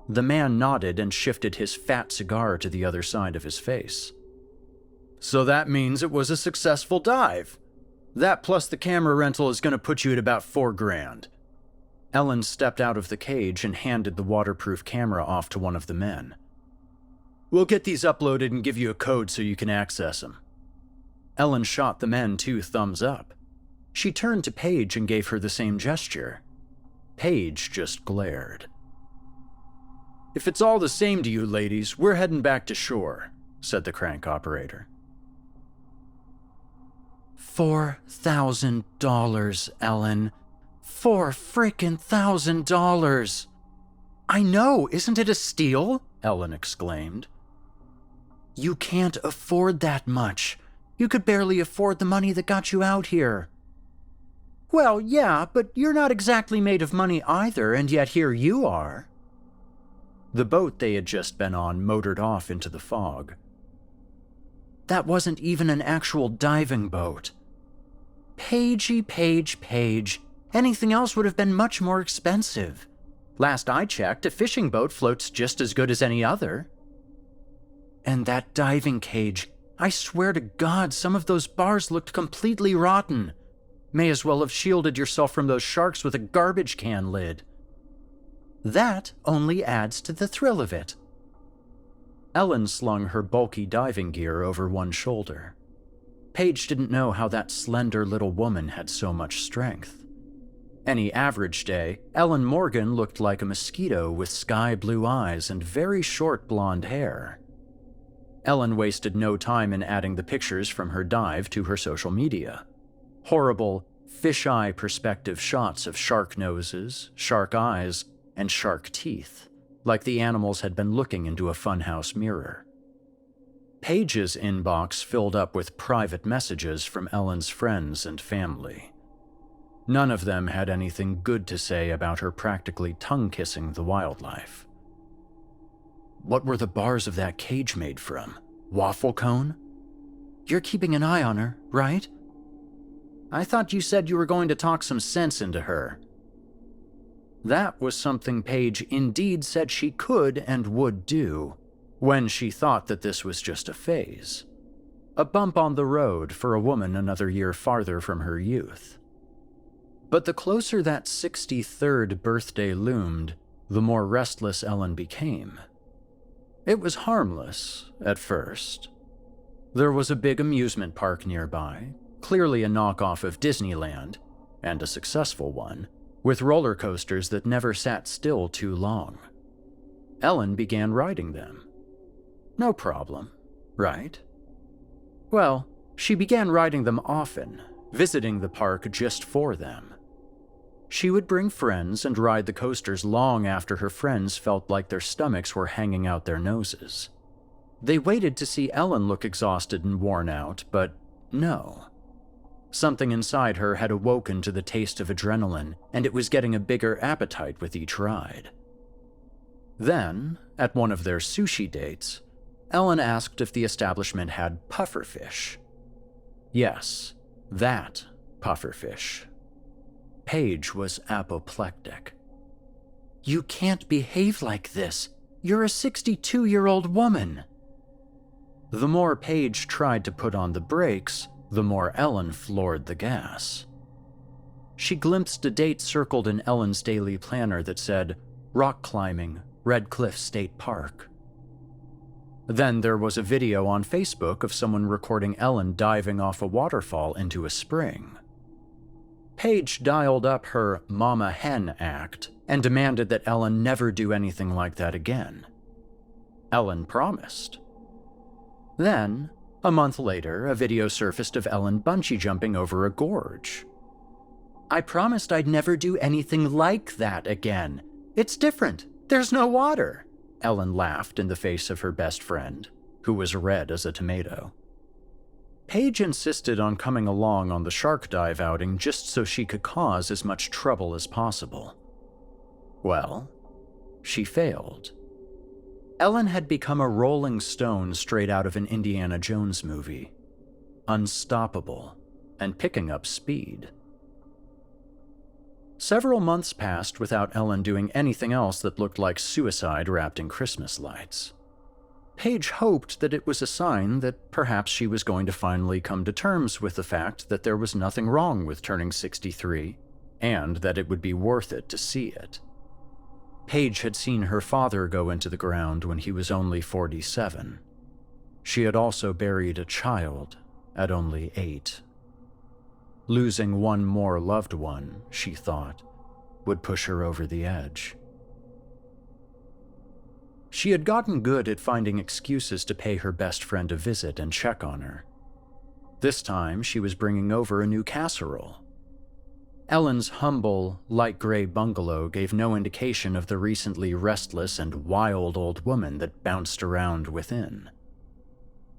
Speaker 5: The man nodded and shifted his fat cigar to the other side of his face. "So that means it was a successful dive. That plus the camera rental is going to put you at about $4,000. Ellen stepped out of the cage and handed the waterproof camera off to one of the men. "We'll get these uploaded and give you a code so you can access them." Ellen shot the men 2 thumbs up. She turned to Paige and gave her the same gesture. Paige just glared. "If it's all the same to you ladies, we're heading back to shore," said the crank operator. $4,000, Ellen. $4,000. "I know, isn't it a steal?" Ellen exclaimed. "You can't afford that much. You could barely afford the money that got you out here." "Well, yeah, but you're not exactly made of money either, and yet here you are." The boat they had just been on motored off into the fog. "That wasn't even an actual diving boat." "Paigey, Paige. Anything else would have been much more expensive. Last I checked, a fishing boat floats just as good as any other." "And that diving cage, I swear to God, some of those bars looked completely rotten. May as well have shielded yourself from those sharks with a garbage can lid." "That only adds to the thrill of it." Ellen slung her bulky diving gear over one shoulder. Paige didn't know how that slender little woman had so much strength. Any average day, Ellen Morgan looked like a mosquito with sky blue eyes and very short blonde hair. Ellen wasted no time in adding the pictures from her dive to her social media. Horrible, fisheye perspective shots of shark noses, shark eyes, and shark teeth, like the animals had been looking into a funhouse mirror. Paige's inbox filled up with private messages from Ellen's friends and family. None of them had anything good to say about her practically tongue-kissing the wildlife. What were the bars of that cage made from? Waffle cone? "You're keeping an eye on her, right?" "I thought you said you were going to talk some sense into her." That was something Paige indeed said she could and would do, when she thought that this was just a phase. A bump on the road for a woman another year farther from her youth. But the closer that 63rd birthday loomed, the more restless Ellen became. It was harmless, at first. There was a big amusement park nearby, clearly a knockoff of Disneyland, and a successful one, with roller coasters that never sat still too long. Ellen began riding them. No problem, right? Well, she began riding them often, visiting the park just for them. She would bring friends and ride the coasters long after her friends felt like their stomachs were hanging out their noses. They waited to see Ellen look exhausted and worn out, but no. Something inside her had awoken to the taste of adrenaline, and it was getting a bigger appetite with each ride. Then, at one of their sushi dates, Ellen asked if the establishment had pufferfish. Yes, that pufferfish. Paige was apoplectic. "You can't behave like this. You're a 62-year-old woman." The more Paige tried to put on the brakes, the more Ellen floored the gas. She glimpsed a date circled in Ellen's daily planner that said, "Rock climbing, Red Cliff State Park." Then there was a video on Facebook of someone recording Ellen diving off a waterfall into a spring. Paige dialed up her Mama Hen act and demanded that Ellen never do anything like that again. Ellen promised. Then, a month later, a video surfaced of Ellen bungee jumping over a gorge. "I promised I'd never do anything like that again. It's different. There's no water," Ellen laughed in the face of her best friend, who was red as a tomato. Paige insisted on coming along on the shark dive outing just so she could cause as much trouble as possible. Well, she failed. Ellen had become a rolling stone straight out of an Indiana Jones movie, unstoppable and picking up speed. Several months passed without Ellen doing anything else that looked like suicide wrapped in Christmas lights. Paige hoped that it was a sign that perhaps she was going to finally come to terms with the fact that there was nothing wrong with turning 63, and that it would be worth it to see it. Paige had seen her father go into the ground when he was only 47. She had also buried a child at only 8. Losing one more loved one, she thought, would push her over the edge. She had gotten good at finding excuses to pay her best friend a visit and check on her. This time, she was bringing over a new casserole. Ellen's humble, light gray bungalow gave no indication of the recently restless and wild old woman that bounced around within.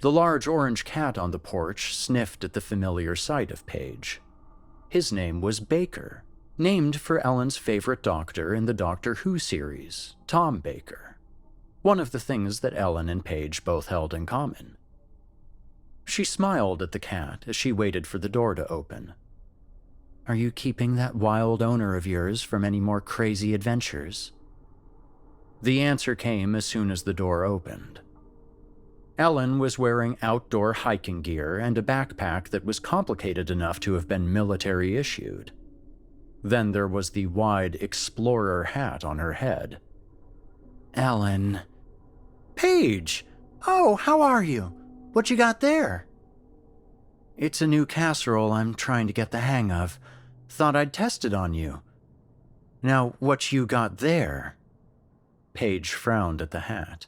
Speaker 5: The large orange cat on the porch sniffed at the familiar sight of Paige. His name was Baker, named for Ellen's favorite doctor in the Doctor Who series, Tom Baker. One of the things that Ellen and Paige both held in common. She smiled at the cat as she waited for the door to open. "Are you keeping that wild owner of yours from any more crazy adventures?" The answer came as soon as the door opened. Ellen was wearing outdoor hiking gear and a backpack that was complicated enough to have been military issued. Then there was the wide explorer hat on her head. "Ellen." "Paige! Oh, how are you? What you got there?" "It's a new casserole I'm trying to get the hang of. Thought I'd test it on you. Now, what you got there?" Paige frowned at the hat.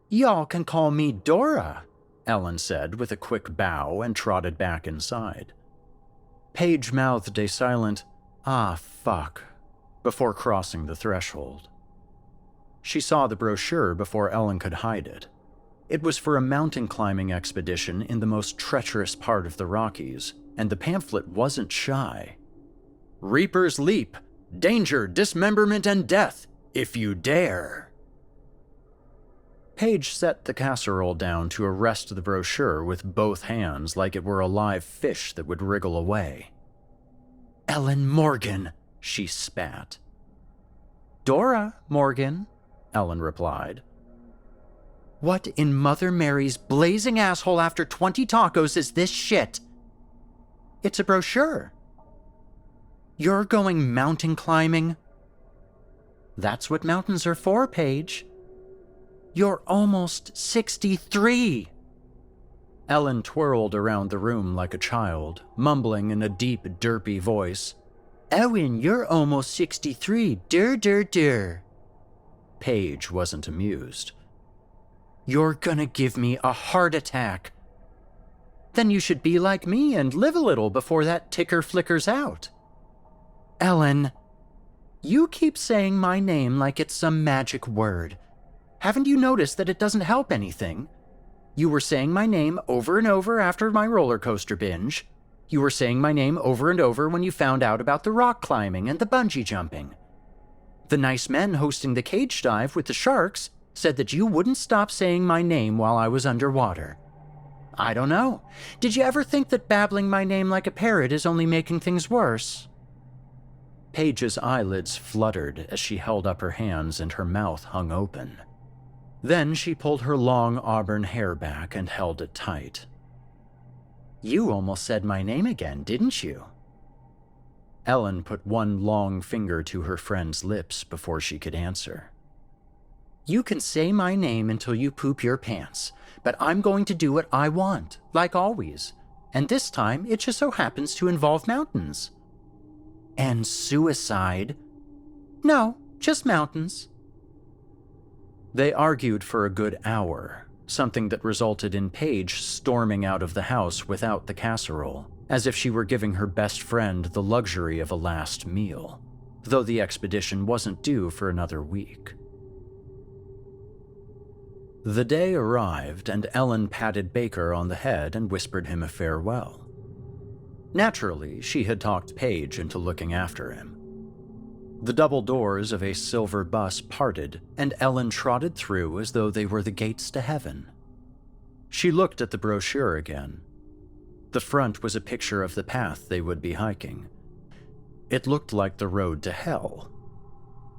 Speaker 5: "Y'all can call me Dora," Ellen said with a quick bow and trotted back inside. Paige mouthed a silent, "Ah, fuck," before crossing the threshold. She saw the brochure before Ellen could hide it. It was for a mountain climbing expedition in the most treacherous part of the Rockies, and the pamphlet wasn't shy. "Reaper's Leap. Danger, dismemberment, and death, if you dare." Paige set the casserole down to arrest the brochure with both hands like it were a live fish that would wriggle away. "Ellen Morgan," she spat. "Dora Morgan," Ellen replied. "What in Mother Mary's blazing asshole after 20 tacos is this shit?" "It's a brochure." "You're going mountain climbing?" "That's what mountains are for, Paige." "You're almost 63. Ellen twirled around the room like a child, mumbling in a deep, derpy voice, "Owen, you're almost 63, der. Paige wasn't amused. "You're gonna give me a heart attack." "Then you should be like me and live a little before that ticker flickers out." "Ellen, you keep saying my name like it's some magic word. Haven't you noticed that it doesn't help anything? You were saying my name over and over after my roller coaster binge. You were saying my name over and over when you found out about the rock climbing and the bungee jumping. The nice men hosting the cage dive with the sharks said that you wouldn't stop saying my name while I was underwater. I don't know. Did you ever think that babbling my name like a parrot is only making things worse?" Paige's eyelids fluttered as she held up her hands and her mouth hung open. Then she pulled her long auburn hair back and held it tight. "You almost said my name again, didn't you?" Ellen put one long finger to her friend's lips before she could answer. "You can say my name until you poop your pants, but I'm going to do what I want, like always. And this time, it just so happens to involve mountains." "And suicide?" "No, just mountains." They argued for a good hour, something that resulted in Paige storming out of the house without the casserole, as if she were giving her best friend the luxury of a last meal, though the expedition wasn't due for another week. The day arrived, and Ellen patted Baker on the head and whispered him a farewell. Naturally, she had talked Paige into looking after him. The double doors of a silver bus parted, and Ellen trotted through as though they were the gates to heaven. She looked at the brochure again. The front was a picture of the path they would be hiking. It looked like the road to hell.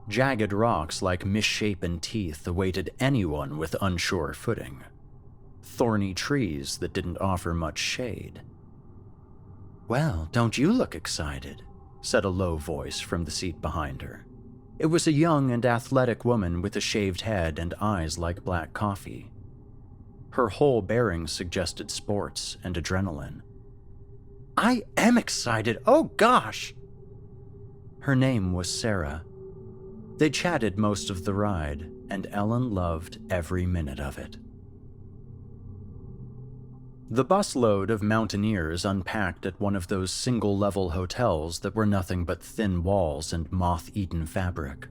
Speaker 5: Jagged rocks like misshapen teeth awaited anyone with unsure footing. Thorny trees that didn't offer much shade. "Well, don't you look excited?" said a low voice from the seat behind her. It was a young and athletic woman with a shaved head and eyes like black coffee. Her whole bearing suggested sports and adrenaline. "I am excited, oh gosh!" Her name was Sarah. They chatted most of the ride, and Ellen loved every minute of it. The busload of mountaineers unpacked at one of those single-level hotels that were nothing but thin walls and moth-eaten fabric.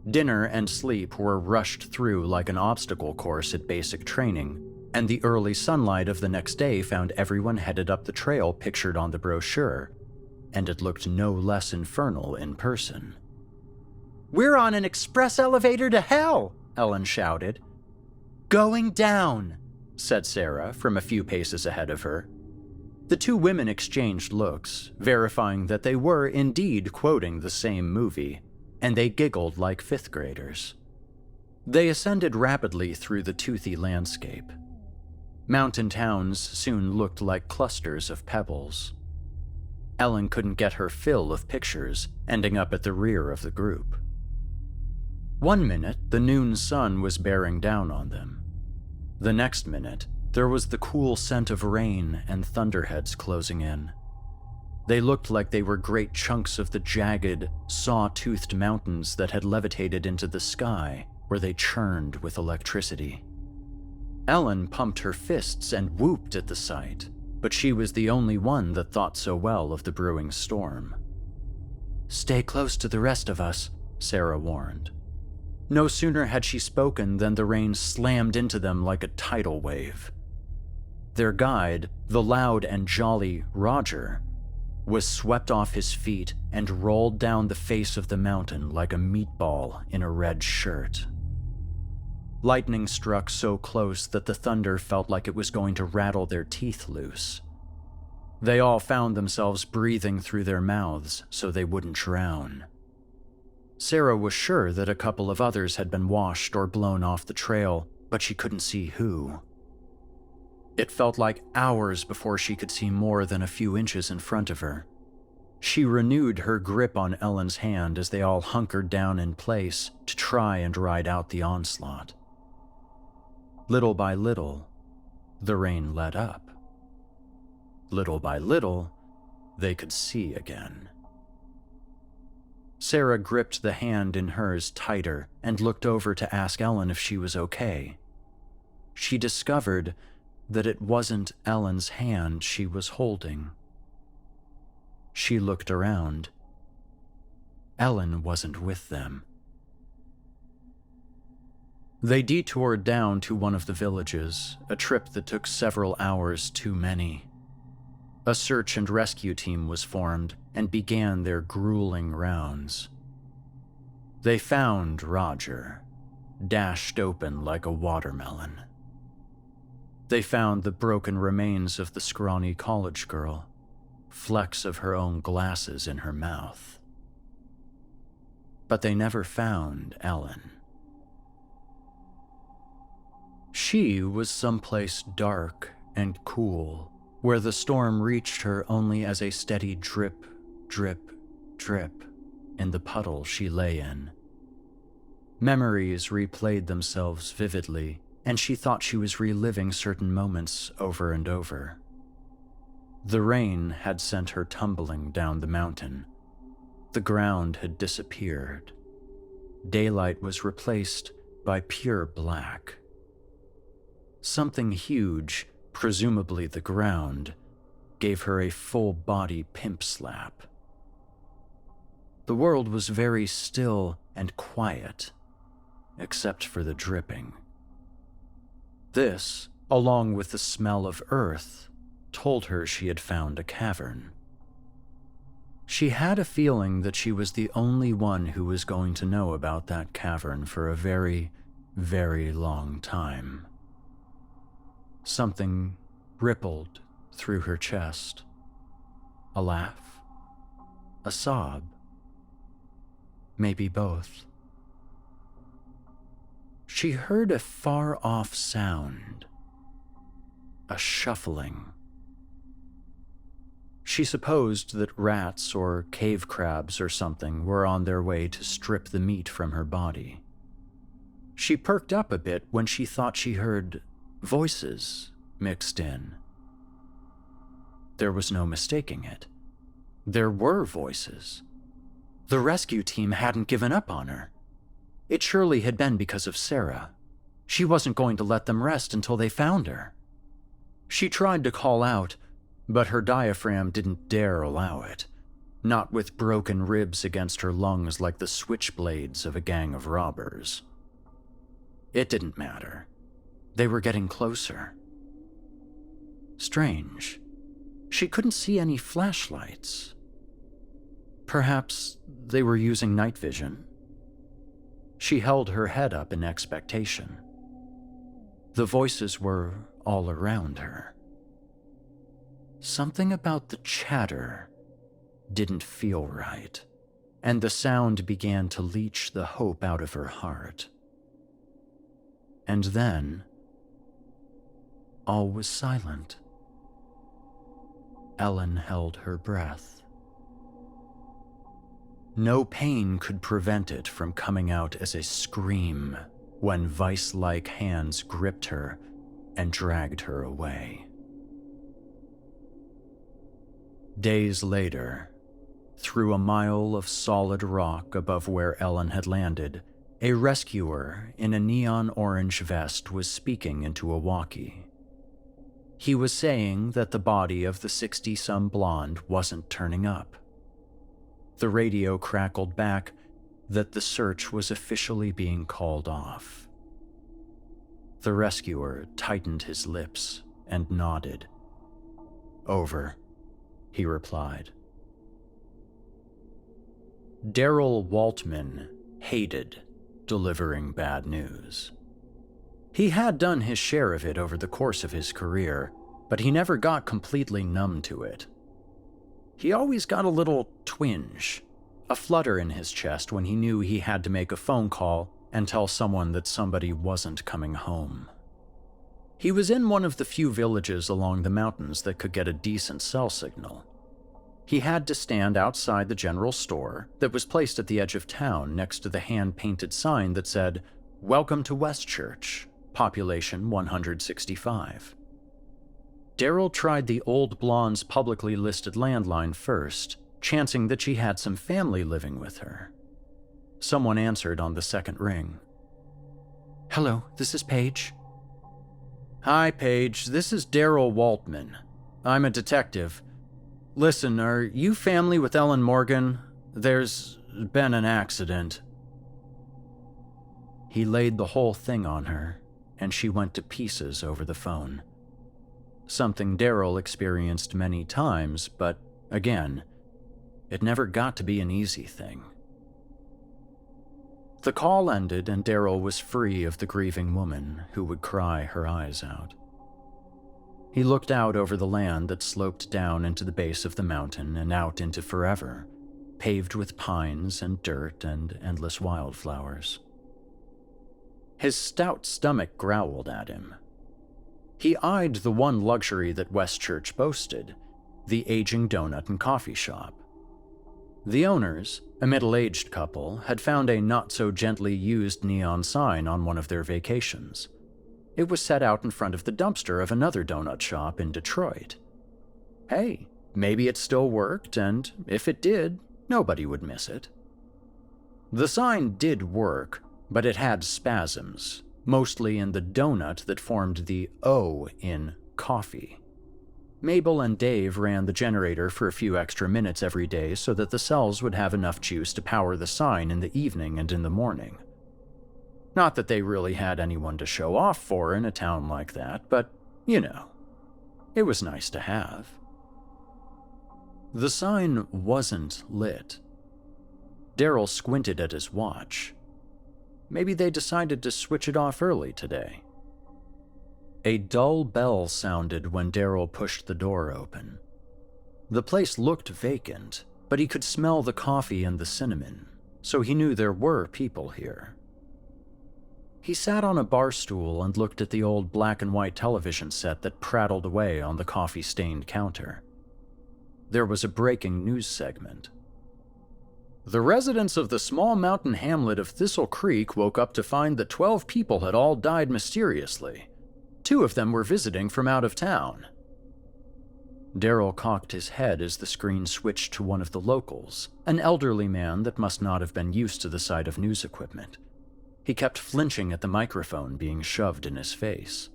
Speaker 5: Dinner and sleep were rushed through like an obstacle course at basic training, and the early sunlight of the next day found everyone headed up the trail pictured on the brochure, and it looked no less infernal in person. "We're on an express elevator to hell!" Ellen shouted. "Going down!" said Sarah from a few paces ahead of her. The two women exchanged looks, verifying that they were indeed quoting the same movie, and they giggled like fifth graders. They ascended rapidly through the toothy landscape. Mountain towns soon looked like clusters of pebbles. Ellen couldn't get her fill of pictures, ending up at the rear of the group. One minute, the noon sun was bearing down on them. The next minute, there was the cool scent of rain and thunderheads closing in. They looked like they were great chunks of the jagged, saw-toothed mountains that had levitated into the sky, where they churned with electricity. Ellen pumped her fists and whooped at the sight, but she was the only one that thought so well of the brewing storm. "Stay close to the rest of us," Sarah warned. No sooner had she spoken than the rain slammed into them like a tidal wave. Their guide, the loud and jolly Roger, was swept off his feet and rolled down the face of the mountain like a meatball in a red shirt. Lightning struck so close that the thunder felt like it was going to rattle their teeth loose. They all found themselves breathing through their mouths so they wouldn't drown. Sarah was sure that a couple of others had been washed or blown off the trail, but she couldn't see who. It felt like hours before she could see more than a few inches in front of her. She renewed her grip on Ellen's hand as they all hunkered down in place to try and ride out the onslaught. Little by little, the rain let up. Little by little, they could see again. Sarah gripped the hand in hers tighter and looked over to ask Ellen if she was okay. She discovered that it wasn't Ellen's hand she was holding. She looked around. Ellen wasn't with them. They detoured down to one of the villages, a trip that took several hours too many. A search and rescue team was formed and began their grueling rounds. They found Roger, dashed open like a watermelon. They found the broken remains of the scrawny college girl, flecks of her own glasses in her mouth. But they never found Ellen. She was someplace dark and cool, where the storm reached her only as a steady drip, drip, drip in the puddle she lay in. Memories replayed themselves vividly, and she thought she was reliving certain moments over and over. The rain had sent her tumbling down the mountain. The ground had disappeared. Daylight was replaced by pure black. Something huge, presumably the ground, gave her a full-body pimp slap. The world was very still and quiet, except for the dripping. This, along with the smell of earth, told her she had found a cavern. She had a feeling that she was the only one who was going to know about that cavern for a very, very long time. Something rippled through her chest. A laugh? A sob? Maybe both. She heard a far-off sound. A shuffling. She supposed that rats or cave crabs or something were on their way to strip the meat from her body. She perked up a bit when she thought she heard voices mixed in. There was no mistaking it. There were voices. The rescue team hadn't given up on her. It surely had been because of Sarah. She wasn't going to let them rest until they found her. She tried to call out, but her diaphragm didn't dare allow it, not with broken ribs against her lungs like the switchblades of a gang of robbers. It didn't matter. They were getting closer. Strange. She couldn't see any flashlights. Perhaps they were using night vision. She held her head up in expectation. The voices were all around her. Something about the chatter didn't feel right, and the sound began to leach the hope out of her heart. And then, all was silent. Ellen held her breath. No pain could prevent it from coming out as a scream when vice-like hands gripped her and dragged her away. Days later, through a mile of solid rock above where Ellen had landed, a rescuer in a neon orange vest was speaking into a walkie. He was saying that the body of the 60-some blonde wasn't turning up. The radio crackled back that the search was officially being called off. The rescuer tightened his lips and nodded. "Over," he replied. Darrell Waltman hated delivering bad news. He had done his share of it over the course of his career, but he never got completely numb to it. He always got a little twinge, a flutter in his chest when he knew he had to make a phone call and tell someone that somebody wasn't coming home. He was in one of the few villages along the mountains that could get a decent cell signal. He had to stand outside the general store that was placed at the edge of town next to the hand-painted sign that said, "Welcome to Westchurch, population 165. Daryl tried the old blonde's publicly listed landline first, chancing that she had some family living with her. Someone answered on the second ring.
Speaker 6: Hello, this is Paige.
Speaker 5: Hi, Paige. This is Daryl Waltman. I'm a detective. Listen, are you family with Ellen Morgan? There's been an accident. He laid the whole thing on her, and she went to pieces over the phone. Something Daryl experienced many times, but again, it never got to be an easy thing. The call ended, and Daryl was free of the grieving woman who would cry her eyes out. He looked out over the land that sloped down into the base of the mountain and out into forever, paved with pines and dirt and endless wildflowers. His stout stomach growled at him. He eyed the one luxury that Westchurch boasted, the aging donut and coffee shop. The owners, a middle-aged couple, had found a not-so-gently used neon sign on one of their vacations. It was set out in front of the dumpster of another donut shop in Detroit. Hey, maybe it still worked, and if it did, nobody would miss it. The sign did work, but it had spasms, mostly in the donut that formed the O in coffee. Mabel and Dave ran the generator for a few extra minutes every day so that the cells would have enough juice to power the sign in the evening and in the morning. Not that they really had anyone to show off for in a town like that, but, you know, it was nice to have. The sign wasn't lit. Daryl squinted at his watch. Maybe they decided to switch it off early today. A dull bell sounded when Daryl pushed the door open. The place looked vacant, but he could smell the coffee and the cinnamon, so he knew there were people here. He sat on a bar stool and looked at the old black and white television set that prattled away on the coffee-stained counter. There was a breaking news segment. The residents of the small mountain hamlet of Thistle Creek woke up to find that 12 people had all died mysteriously. 2 of them were visiting from out of town. Daryl cocked his head as the screen switched to one of the locals, an elderly man that must not have been used to the sight of news equipment. He kept flinching at the microphone being shoved in his face.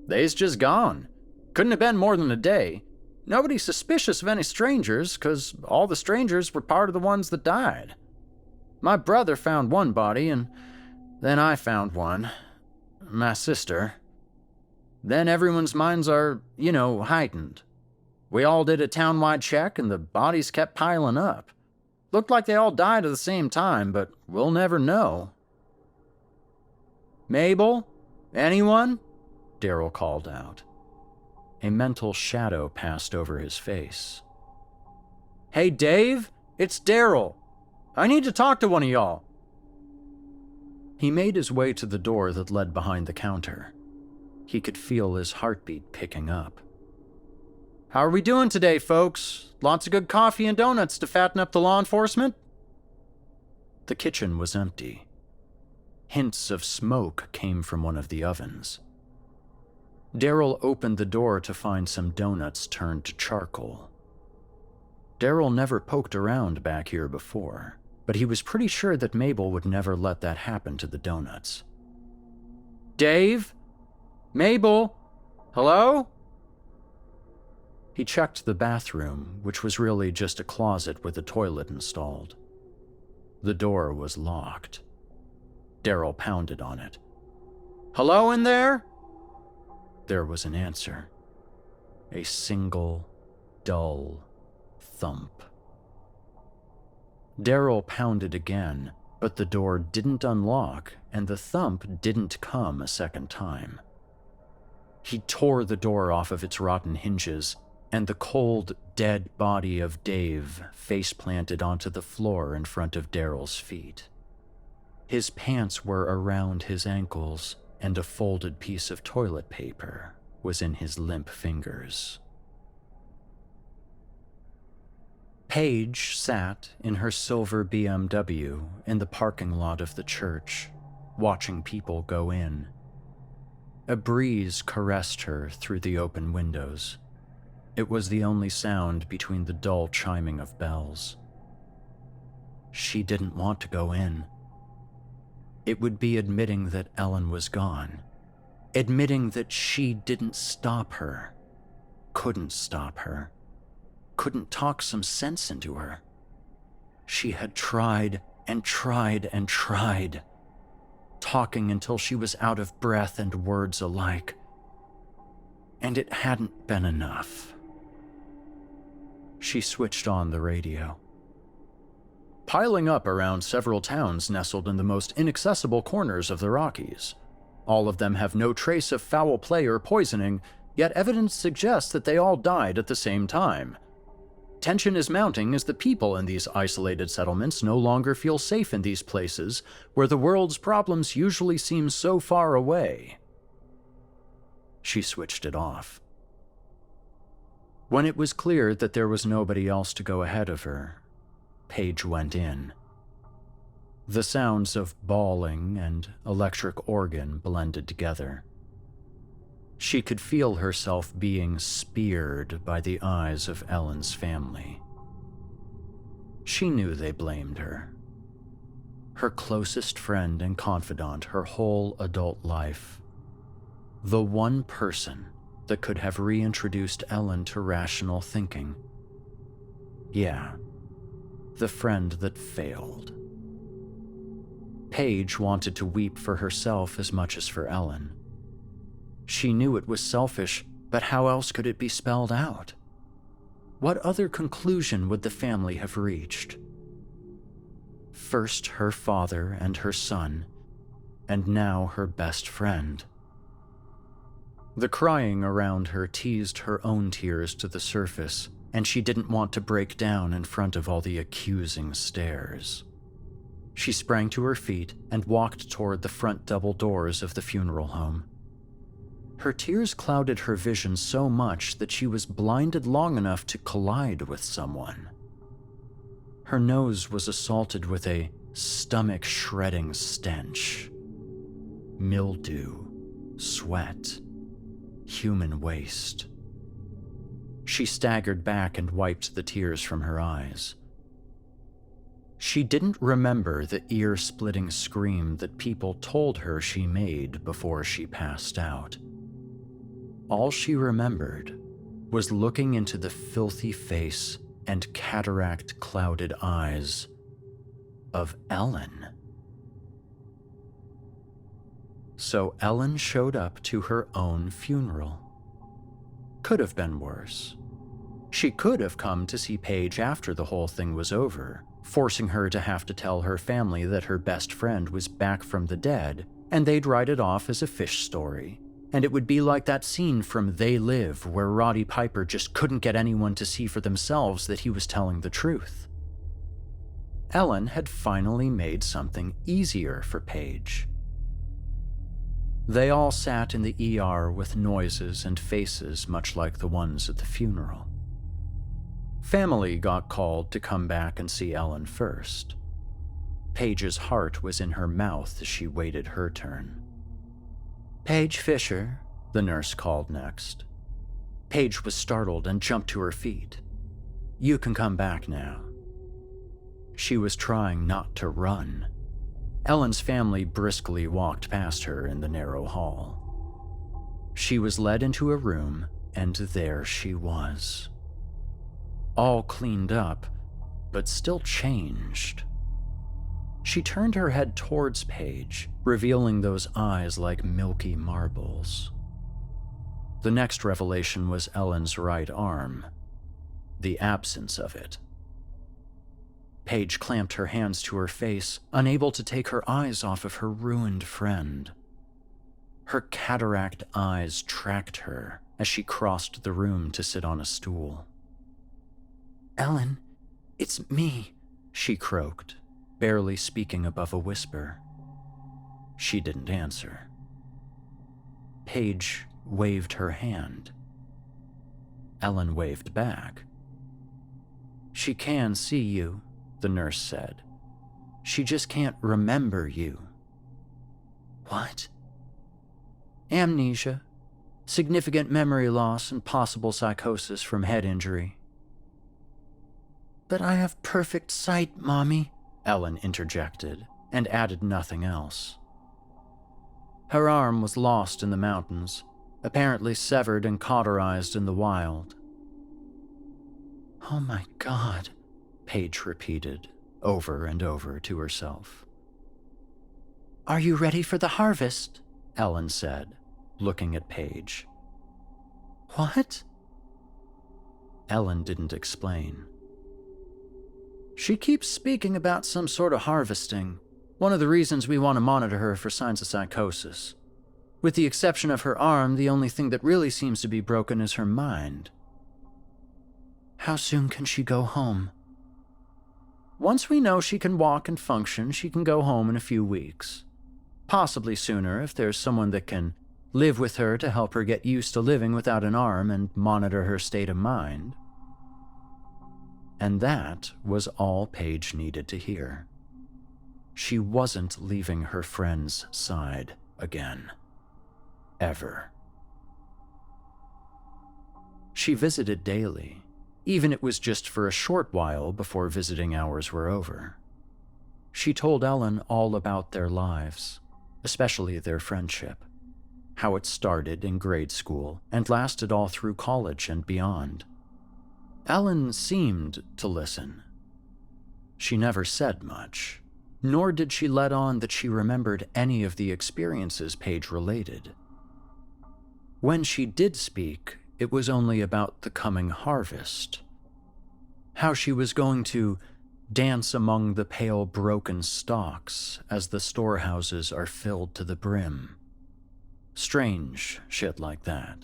Speaker 5: They's just gone. Couldn't have been more than a day. Nobody's suspicious of any strangers, 'cause all the strangers were part of the ones that died. My brother found one body, and then I found one. My sister. Then everyone's minds are, heightened. We all did a town-wide check, and the bodies kept piling up. Looked like they all died at the same time, but we'll never know. Mabel? Anyone? Daryl called out. A mental shadow passed over his face. Hey, Dave? It's Daryl. I need to talk to one of y'all. He made his way to the door that led behind the counter. He could feel his heartbeat picking up. How are we doing today, folks? Lots of good coffee and donuts to fatten up the law enforcement? The kitchen was empty. Hints of smoke came from one of the ovens. Daryl opened the door to find some donuts turned to charcoal. Daryl never poked around back here before, but he was pretty sure that Mabel would never let that happen to the donuts. Dave? Mabel? Hello? He checked the bathroom, which was really just a closet with a toilet installed. The door was locked. Daryl pounded on it. Hello in there? There was an answer. A single, dull thump. Daryl pounded again, but the door didn't unlock, and the thump didn't come a second time. He tore the door off of its rotten hinges, and the cold, dead body of Dave face-planted onto the floor in front of Daryl's feet. His pants were around his ankles, and a folded piece of toilet paper was in his limp fingers. Paige sat in her silver BMW in the parking lot of the church, watching people go in. A breeze caressed her through the open windows. It was the only sound between the dull chiming of bells. She didn't want to go in. It would be admitting that Ellen was gone, admitting that she didn't stop her, couldn't stop her, couldn't talk some sense into her. She had tried and tried and tried, talking until she was out of breath and words alike, and it hadn't been enough. She switched on the radio. Piling up around several towns nestled in the most inaccessible corners of the Rockies. All of them have no trace of foul play or poisoning, yet evidence suggests that they all died at the same time. Tension is mounting as the people in these isolated settlements no longer feel safe in these places where the world's problems usually seem so far away. She switched it off. When it was clear that there was nobody else to go ahead of her, Paige went in. The sounds of bawling and electric organ blended together. She could feel herself being speared by the eyes of Ellen's family. She knew they blamed her. Her closest friend and confidant her whole adult life. The one person that could have reintroduced Ellen to rational thinking. Yeah, the friend that failed. Paige wanted to weep for herself as much as for Ellen. She knew it was selfish, but how else could it be spelled out? What other conclusion would the family have reached? First her father and her son, and now her best friend. The crying around her teased her own tears to the surface, and she didn't want to break down in front of all the accusing stares. She sprang to her feet and walked toward the front double doors of the funeral home. Her tears clouded her vision so much that she was blinded long enough to collide with someone. Her nose was assaulted with a stomach-shredding stench. Mildew, sweat, human waste. She staggered back and wiped the tears from her eyes. She didn't remember the ear-splitting scream that people told her she made before she passed out. All she remembered was looking into the filthy face and cataract-clouded eyes of Ellen. So Ellen showed up to her own funeral. Could have been worse. She could have come to see Paige after the whole thing was over, forcing her to have to tell her family that her best friend was back from the dead, and they'd write it off as a fish story. And it would be like that scene from They Live where Roddy Piper just couldn't get anyone to see for themselves that he was telling the truth. Ellen had finally made something easier for Paige. They all sat in the ER with noises and faces much like the ones at the funeral. Family got called to come back and see Ellen first. Paige's heart was in her mouth as she waited her turn. "Paige Fisher," the nurse called next. Paige was startled and jumped to her feet. "You can come back now." She was trying not to run. Ellen's family briskly walked past her in the narrow hall. She was led into a room, and there she was. All cleaned up, but still changed. She turned her head towards Paige, revealing those eyes like milky marbles. The next revelation was Ellen's right arm, the absence of it. Paige clamped her hands to her face, unable to take her eyes off of her ruined friend. Her cataract eyes tracked her as she crossed the room to sit on a stool. "Ellen, it's me," she croaked, barely speaking above a whisper. She didn't answer. Paige waved her hand. Ellen waved back. "She can see you," the nurse said. "She just can't remember you." "What?" amnesia, significant memory loss, and possible psychosis from head injury. But I have perfect sight, Mommy, Ellen interjected, and added nothing else. Her arm was lost in the mountains, apparently severed and cauterized in the wild. Oh my God, Paige repeated, over and over to herself. Are you ready for the harvest? Ellen said, looking at Paige. What? Ellen didn't explain. She keeps speaking about some sort of harvesting, one of the reasons we want to monitor her for signs of psychosis. With the exception of her arm, the only thing that really seems to be broken is her mind. How soon can she go home? Once we know she can walk and function, she can go home in a few weeks. Possibly sooner if there's someone that can live with her to help her get used to living without an arm and monitor her state of mind. And that was all Paige needed to hear. She wasn't leaving her friend's side again. Ever. She visited daily, even it was just for a short while before visiting hours were over. She told Ellen all about their lives, especially their friendship, how it started in grade school and lasted all through college and beyond. Ellen seemed to listen. She never said much, nor did she let on that she remembered any of the experiences Paige related. When she did speak, it was only about the coming harvest. How she was going to dance among the pale broken stalks as the storehouses are filled to the brim. Strange shit like that.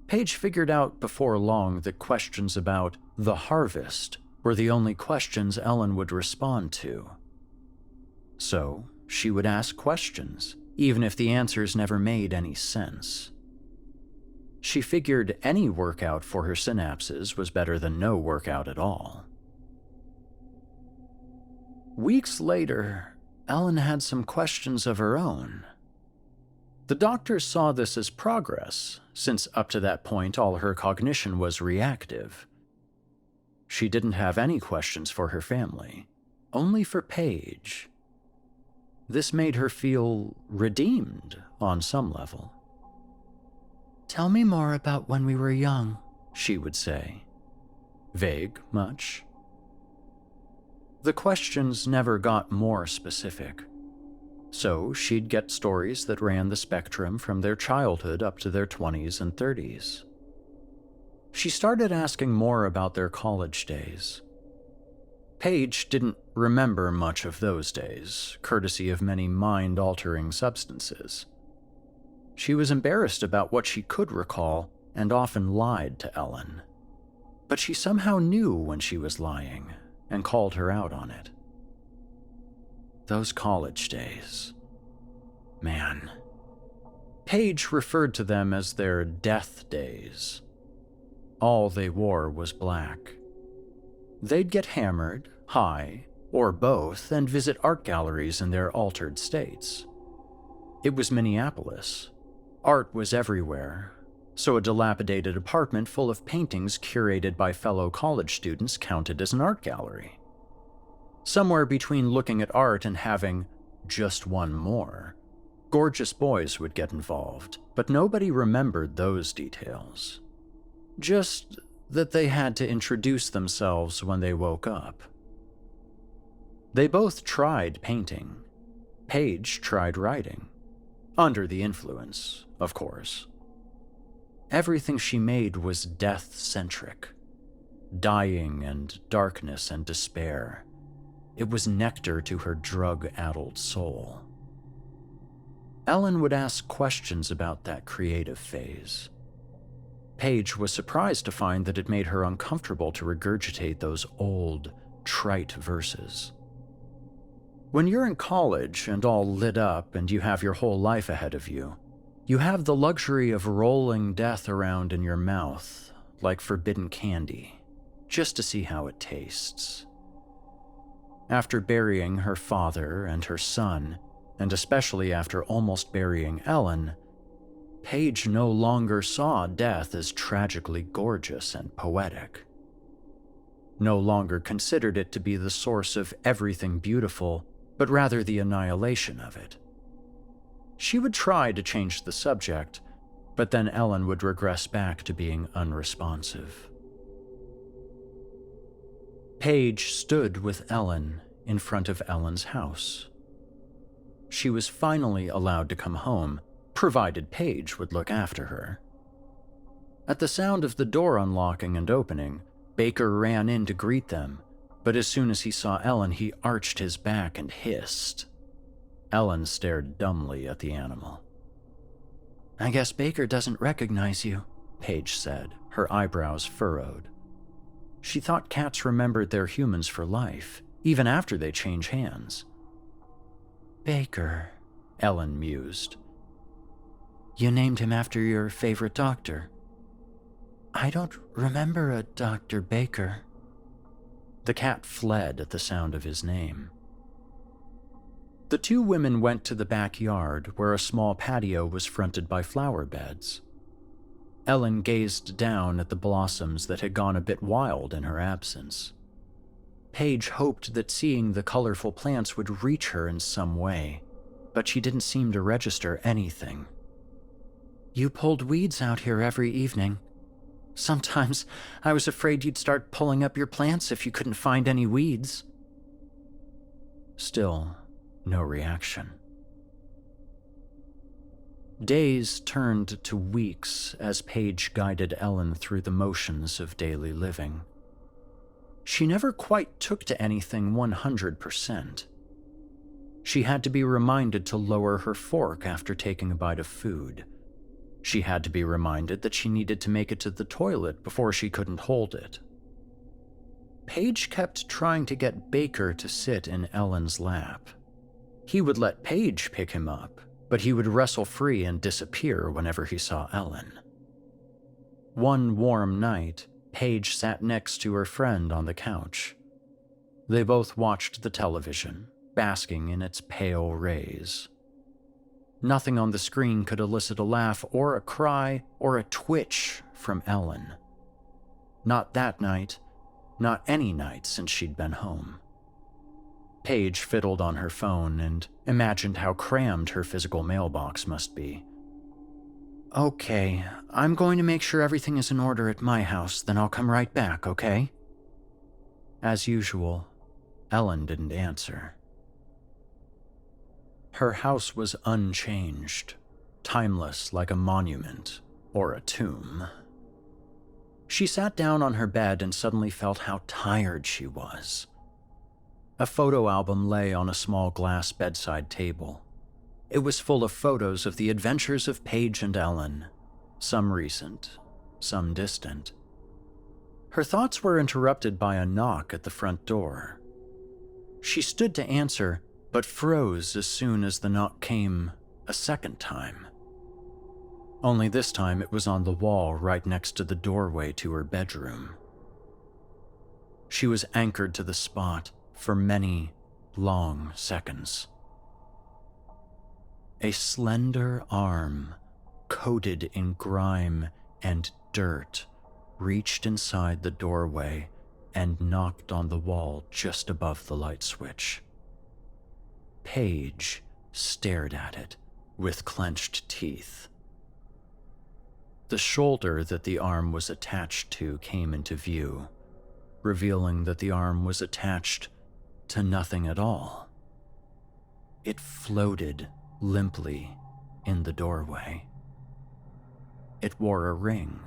Speaker 5: Paige figured out before long that questions about the harvest were the only questions Ellen would respond to. So, she would ask questions, even if the answers never made any sense. She figured any workout for her synapses was better than no workout at all. Weeks later, Ellen had some questions of her own. The doctors saw this as progress, since up to that point all her cognition was reactive. She didn't have any questions for her family, only for Paige. This made her feel redeemed on some level. Tell me more about when we were young, she would say. Vague much? The questions never got more specific. So she'd get stories that ran the spectrum from their childhood up to their 20s and 30s. She started asking more about their college days. Paige didn't remember much of those days, courtesy of many mind-altering substances. She was embarrassed about what she could recall and often lied to Ellen. But she somehow knew when she was lying and called her out on it. Those college days. Man. Paige referred to them as their death days. All they wore was black. They'd get hammered, high, or both, and visit art galleries in their altered states. It was Minneapolis. Art was everywhere, so a dilapidated apartment full of paintings curated by fellow college students counted as an art gallery. Somewhere between looking at art and having just one more, gorgeous boys would get involved, but nobody remembered those details. Just that they had to introduce themselves when they woke up. They both tried painting. Paige tried writing. Under the influence, of course. Everything she made was death-centric. Dying and darkness and despair. It was nectar to her drug-addled soul. Ellen would ask questions about that creative phase. Paige was surprised to find that it made her uncomfortable to regurgitate those old, trite verses. When you're in college and all lit up and you have your whole life ahead of you, you have the luxury of rolling death around in your mouth like forbidden candy, just to see how it tastes. After burying her father and her son and especially after almost burying Ellen, Paige no longer saw death as tragically gorgeous and poetic. No longer considered it to be the source of everything beautiful, but rather the annihilation of it. She would try to change the subject, but then Ellen would regress back to being unresponsive. Paige stood with Ellen in front of Ellen's house. She was finally allowed to come home, provided Paige would look after her. At the sound of the door unlocking and opening, Baker ran in to greet them, but as soon as he saw Ellen, he arched his back and hissed. Ellen stared dumbly at the animal.
Speaker 6: I guess Baker doesn't recognize you,
Speaker 5: Paige said, her eyebrows furrowed. She thought cats remembered their humans for life, even after they change hands.
Speaker 6: Baker,
Speaker 5: Ellen mused.
Speaker 6: You named him after your favorite doctor. I don't remember a Dr. Baker.
Speaker 5: The cat fled at the sound of his name. The two women went to the backyard where a small patio was fronted by flower beds. Ellen gazed down at the blossoms that had gone a bit wild in her absence. Paige hoped that seeing the colorful plants would reach her in some way, but she didn't seem to register anything.
Speaker 6: You pulled weeds out here every evening. Sometimes I was afraid you'd start pulling up your plants if you couldn't find any weeds.
Speaker 5: Still, no reaction. Days turned to weeks as Paige guided Ellen through the motions of daily living. She never quite took to anything 100%. She had to be reminded to lower her fork after taking a bite of food. She had to be reminded that she needed to make it to the toilet before she couldn't hold it. Paige kept trying to get Baker to sit in Ellen's lap. He would let Paige pick him up, but he would wrestle free and disappear whenever he saw Ellen. One warm night, Paige sat next to her friend on the couch. They both watched the television, basking in its pale rays. Nothing on the screen could elicit a laugh or a cry or a twitch from Ellen. Not that night, not any night since she'd been home. Paige fiddled on her phone and imagined how crammed her physical mailbox must be.
Speaker 6: Okay, I'm going to make sure everything is in order at my house, then I'll come right back, okay?
Speaker 5: As usual, Ellen didn't answer. Her house was unchanged, timeless like a monument or a tomb. She sat down on her bed and suddenly felt how tired she was. A photo album lay on a small glass bedside table. It was full of photos of the adventures of Paige and Ellen, some recent, some distant. Her thoughts were interrupted by a knock at the front door. She stood to answer, but froze as soon as the knock came a second time. Only this time it was on the wall right next to the doorway to her bedroom. She was anchored to the spot for many long seconds. A slender arm, coated in grime and dirt, reached inside the doorway and knocked on the wall just above the light switch. Paige stared at it with clenched teeth. The shoulder that the arm was attached to came into view, revealing that the arm was attached to nothing at all. It floated limply in the doorway. It wore a ring,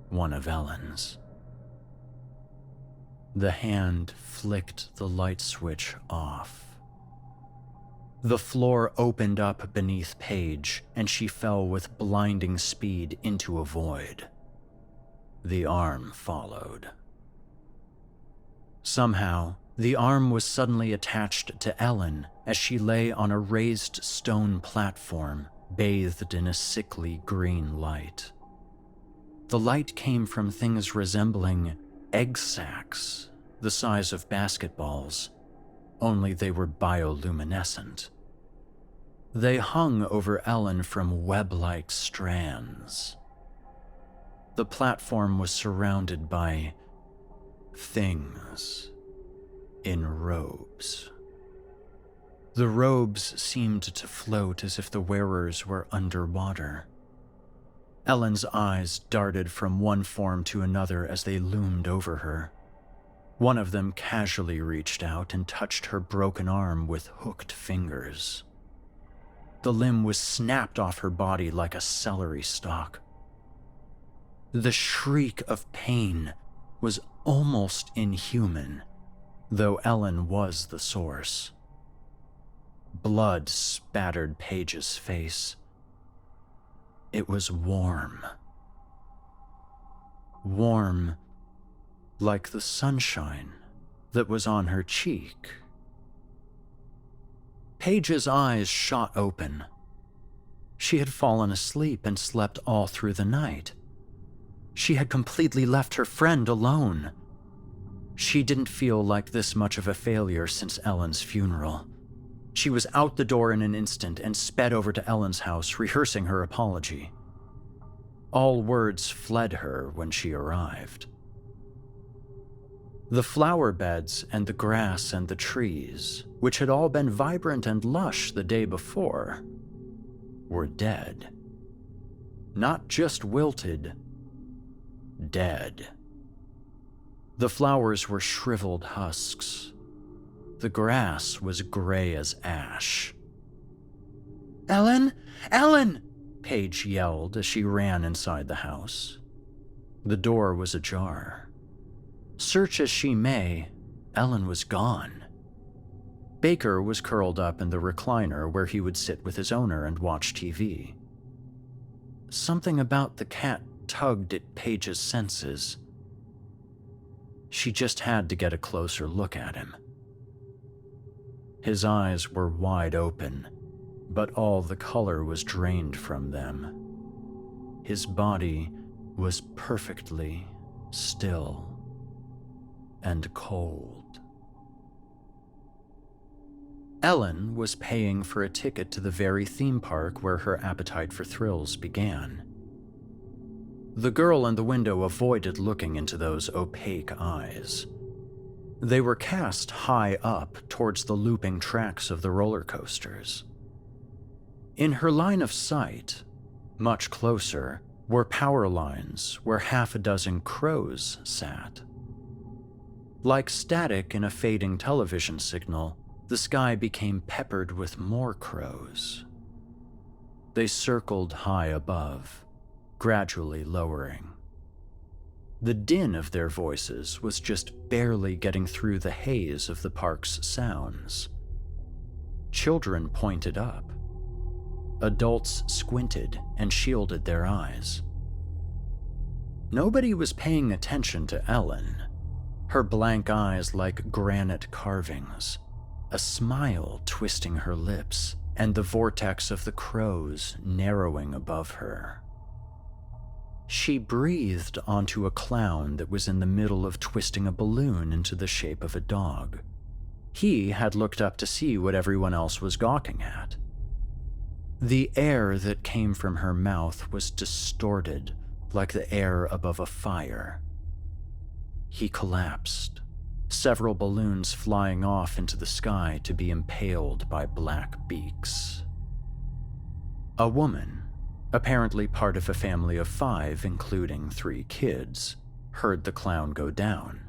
Speaker 5: one of Ellen's. The hand flicked the light switch off. The floor opened up beneath Paige, and she fell with blinding speed into a void. The arm followed. Somehow, the arm was suddenly attached to Ellen as she lay on a raised stone platform, bathed in a sickly green light. The light came from things resembling egg sacs, the size of basketballs, only they were bioluminescent. They hung over Ellen from web-like strands. The platform was surrounded by things in robes. The robes seemed to float as if the wearers were underwater. Ellen's eyes darted from one form to another as they loomed over her. One of them casually reached out and touched her broken arm with hooked fingers. The limb was snapped off her body like a celery stalk. The shriek of pain was almost inhuman, though Ellen was the source. Blood spattered Paige's face. It was warm. Warm like the sunshine that was on her cheek. Paige's eyes shot open. She had fallen asleep and slept all through the night. She had completely left her friend alone. She didn't feel like this much of a failure since Ellen's funeral. She was out the door in an instant and sped over to Ellen's house, rehearsing her apology. All words fled her when she arrived. The flower beds and the grass and the trees, which had all been vibrant and lush the day before, were dead. Not just wilted, dead. The flowers were shriveled husks. The grass was gray as ash. "Ellen! Ellen!" Paige yelled as she ran inside the house. The door was ajar. Search as she may, Ellen was gone. Baker was curled up in the recliner where he would sit with his owner and watch TV. Something about the cat tugged at Paige's senses. She just had to get a closer look at him. His eyes were wide open, but all the color was drained from them. His body was perfectly still and cold. Ellen was paying for a ticket to the very theme park where her appetite for thrills began. The girl in the window avoided looking into those opaque eyes. They were cast high up towards the looping tracks of the roller coasters. In her line of sight, much closer, were power lines where half a dozen crows sat. Like static in a fading television signal, the sky became peppered with more crows. They circled high above, gradually lowering. The din of their voices was just barely getting through the haze of the park's sounds. Children pointed up. Adults squinted and shielded their eyes. Nobody was paying attention to Ellen, her blank eyes like granite carvings, a smile twisting her lips, and the vortex of the crows narrowing above her. She breathed onto a clown that was in the middle of twisting a balloon into the shape of a dog. He had looked up to see what everyone else was gawking at. The air that came from her mouth was distorted like the air above a fire. He collapsed, several balloons flying off into the sky to be impaled by black beaks. A woman, apparently part of a family of 5, including 3 kids, heard the clown go down.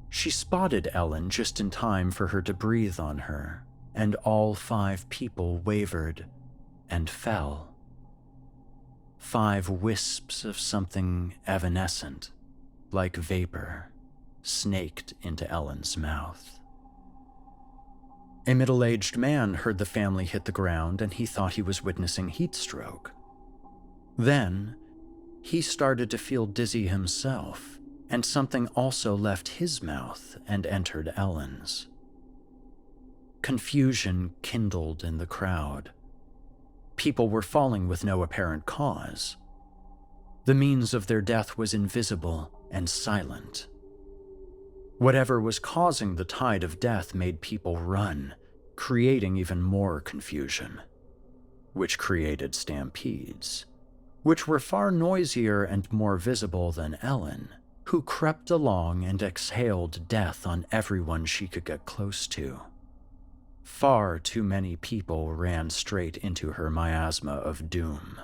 Speaker 5: She spotted Ellen just in time for her to breathe on her, and all 5 people wavered and fell. 5 wisps of something evanescent, like vapor, snaked into Ellen's mouth. A middle-aged man heard the family hit the ground and he thought he was witnessing heat stroke. Then, he started to feel dizzy himself, and something also left his mouth and entered Ellen's. Confusion kindled in the crowd. People were falling with no apparent cause. The means of their death was invisible and silent. Whatever was causing the tide of death made people run, creating even more confusion. which created stampedes, which were far noisier and more visible than Ellen, who crept along and exhaled death on everyone she could get close to. Far too many people ran straight into her miasma of doom.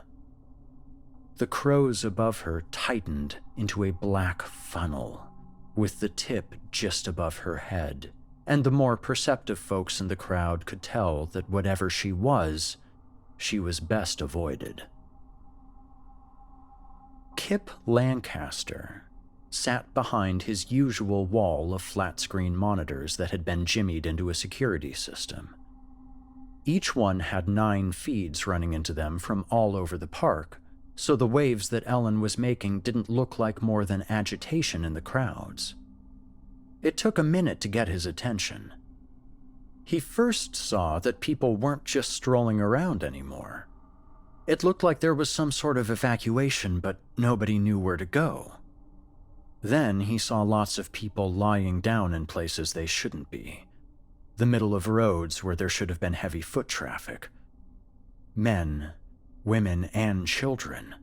Speaker 5: The crows above her tightened into a black funnel, with the tip just above her head, and the more perceptive folks in the crowd could tell that whatever she was best avoided. Kip Lancaster sat behind his usual wall of flat-screen monitors that had been jimmied into a security system. Each one had 9 feeds running into them from all over the park, so the waves that Ellen was making didn't look like more than agitation in the crowds. It took a minute to get his attention. He first saw that people weren't just strolling around anymore. It looked like there was some sort of evacuation, but nobody knew where to go. Then he saw lots of people lying down in places they shouldn't be. The middle of roads where there should have been heavy foot traffic. Men, women, and children.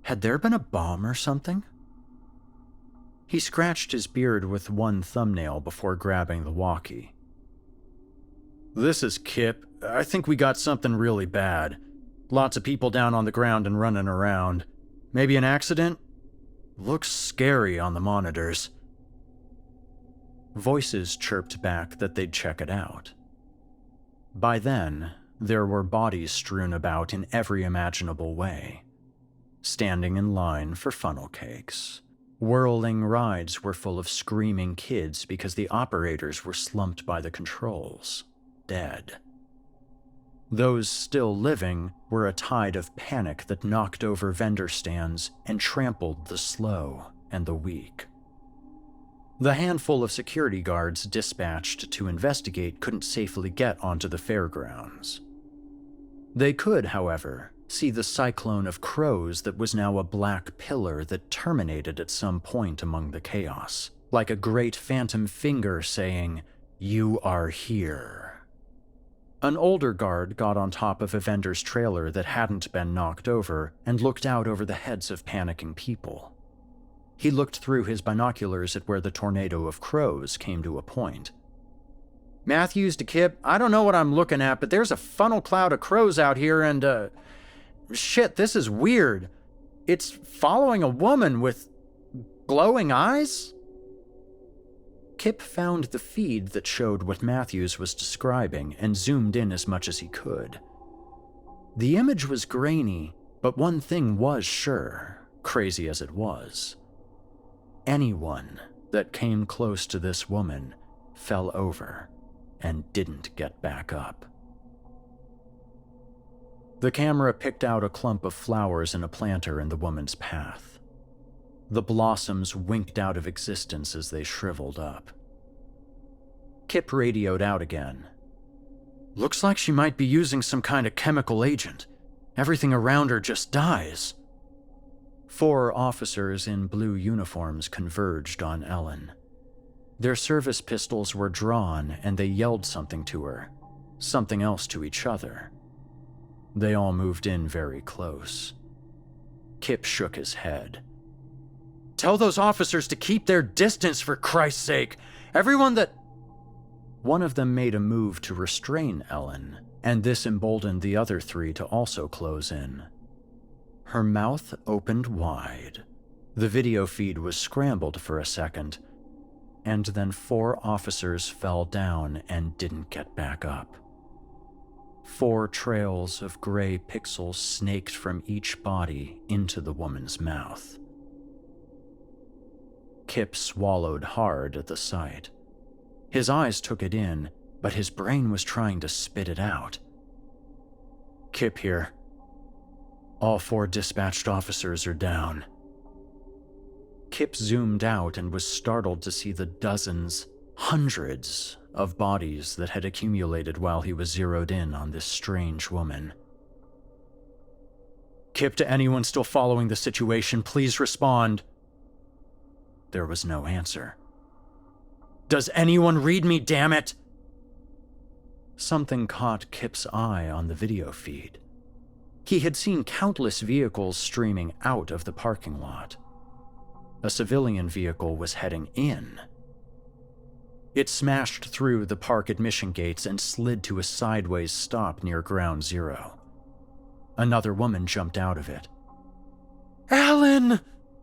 Speaker 5: Had there been a bomb or something? He scratched his beard with one thumbnail before grabbing the walkie. "This is Kip. I think we got something really bad. Lots of people down on the ground and running around. Maybe an accident? Looks scary on the monitors." Voices chirped back that they'd check it out. By then, there were bodies strewn about in every imaginable way. Standing in line for funnel cakes. Whirling rides were full of screaming kids because the operators were slumped by the controls, dead. Those still living were a tide of panic that knocked over vendor stands and trampled the slow and the weak. The handful of security guards dispatched to investigate couldn't safely get onto the fairgrounds. They could, however, see the cyclone of crows that was now a black pillar that terminated at some point among the chaos, like a great phantom finger saying, "You are here." An older guard got on top of a vendor's trailer that hadn't been knocked over and looked out over the heads of panicking people. He looked through his binoculars at where the tornado of crows came to a point. "Matthews to Kip, I don't know what I'm looking at, but there's a funnel cloud of crows out here and, shit, this is weird. It's following a woman with glowing eyes?" Kip found the feed that showed what Matthews was describing and zoomed in as much as he could. The image was grainy, but one thing was sure, crazy as it was. Anyone that came close to this woman fell over and didn't get back up. The camera picked out a clump of flowers in a planter in the woman's path. The blossoms winked out of existence as they shriveled up. Kip radioed out again. "Looks like she might be using some kind of chemical agent. Everything around her just dies." 4 officers in blue uniforms converged on Ellen. Their service pistols were drawn and they yelled something to her, something else to each other. They all moved in very close. Kip shook his head. "Tell those officers to keep their distance, for Christ's sake! Everyone that—" One of them made a move to restrain Ellen, and this emboldened the other 3 to also close in. Her mouth opened wide. The video feed was scrambled for a second, and then 4 officers fell down and didn't get back up. 4 trails of gray pixels snaked from each body into the woman's mouth. Kip swallowed hard at the sight. His eyes took it in, but his brain was trying to spit it out. "Kip here. All 4 dispatched officers are down." Kip zoomed out and was startled to see the dozens, hundreds of bodies that had accumulated while he was zeroed in on this strange woman. "Kip, to anyone still following the situation, please respond." There was no answer. "Does anyone read me, damn it?" Something caught Kip's eye on the video feed. He had seen countless vehicles streaming out of the parking lot. A civilian vehicle was heading in. It smashed through the park admission gates and slid to a sideways stop near Ground Zero. Another woman jumped out of it. "Alan!"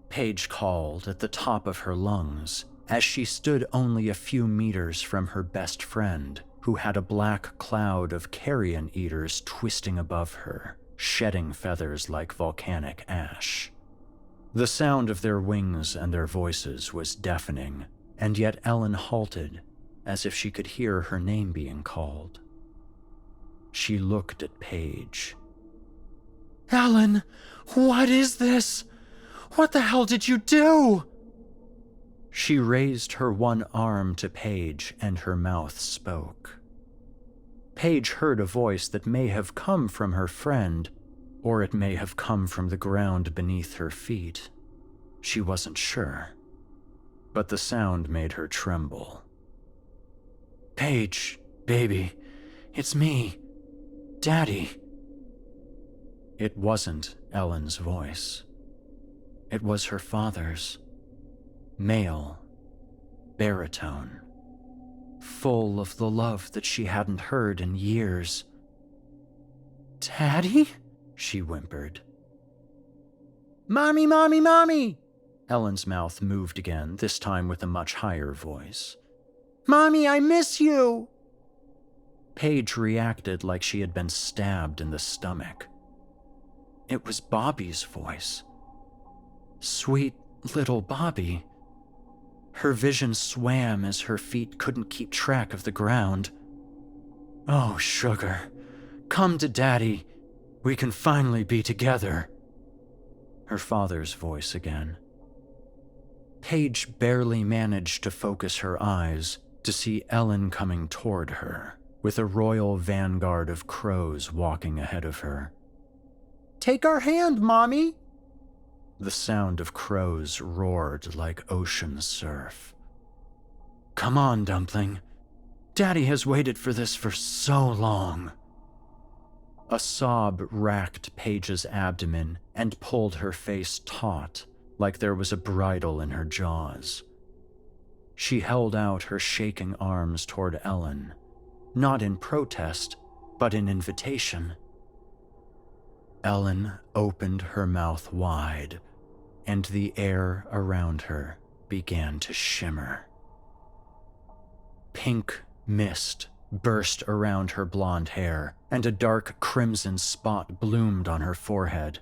Speaker 5: Paige called at the top of her lungs as she stood only a few meters from her best friend, who had a black cloud of carrion eaters twisting above her, shedding feathers like volcanic ash. The sound of their wings and their voices was deafening, and yet Ellen halted, as if she could hear her name being called. She looked at Paige. "Ellen, what is this? What the hell did you do?" She raised her one arm to Paige, and her mouth spoke. Paige heard a voice that may have come from her friend, or it may have come from the ground beneath her feet. She wasn't sure, but the sound made her tremble. "Paige, baby, it's me, Daddy." It wasn't Ellen's voice. It was her father's, male, baritone, full of the love that she hadn't heard in years. "Daddy?" she whimpered. "Mommy, mommy, mommy!" Ellen's mouth moved again, this time with a much higher voice. "Mommy, I miss you!" Paige reacted like she had been stabbed in the stomach. It was Bobby's voice. Sweet little Bobby. Her vision swam as her feet couldn't keep track of the ground. "Oh, sugar, come to Daddy. We can finally be together." Her father's voice again. Paige barely managed to focus her eyes to see Ellen coming toward her, with a royal vanguard of crows walking ahead of her. "Take our hand, Mommy!" The sound of crows roared like ocean surf. "Come on, Dumpling. Daddy has waited for this for so long." A sob racked Paige's abdomen and pulled her face taut, like there was a bridle in her jaws. She held out her shaking arms toward Ellen, not in protest, but in invitation. Ellen opened her mouth wide, and the air around her began to shimmer. Pink mist burst around her blonde hair, and a dark crimson spot bloomed on her forehead.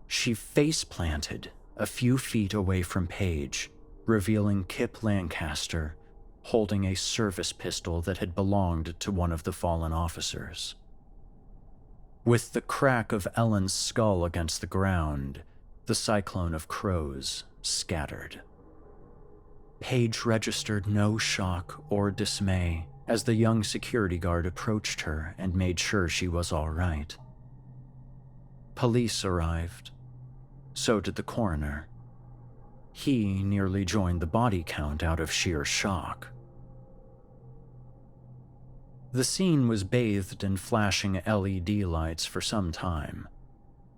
Speaker 5: She face-planted a few feet away from Paige, revealing Kip Lancaster holding a service pistol that had belonged to one of the fallen officers. With the crack of Ellen's skull against the ground, the cyclone of crows scattered. Paige registered no shock or dismay as the young security guard approached her and made sure she was all right. Police arrived. So did the coroner. He nearly joined the body count out of sheer shock. The scene was bathed in flashing LED lights for some time.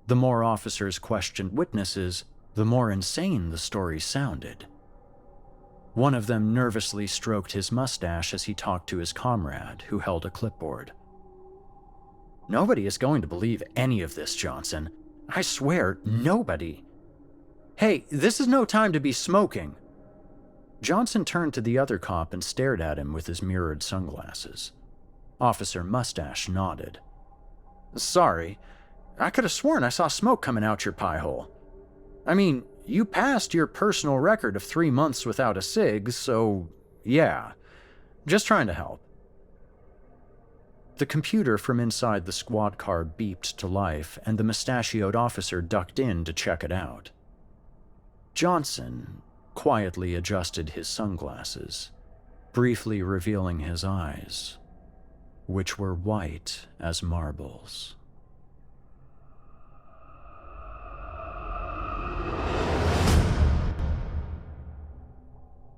Speaker 5: The more officers questioned witnesses, the more insane the story sounded. One of them nervously stroked his mustache as he talked to his comrade, who held a clipboard. "Nobody is going to believe any of this, Johnson. I swear, nobody. Hey, this is no time to be smoking." Johnson turned to the other cop and stared at him with his mirrored sunglasses. Officer Mustache nodded. "Sorry, I could have sworn I saw smoke coming out your pie hole. I mean, you passed your personal record of 3 months without a cig, so yeah, just trying to help." The computer from inside the squad car beeped to life, and the mustachioed officer ducked in to check it out. Johnson quietly adjusted his sunglasses, briefly revealing his eyes, which were white as marbles.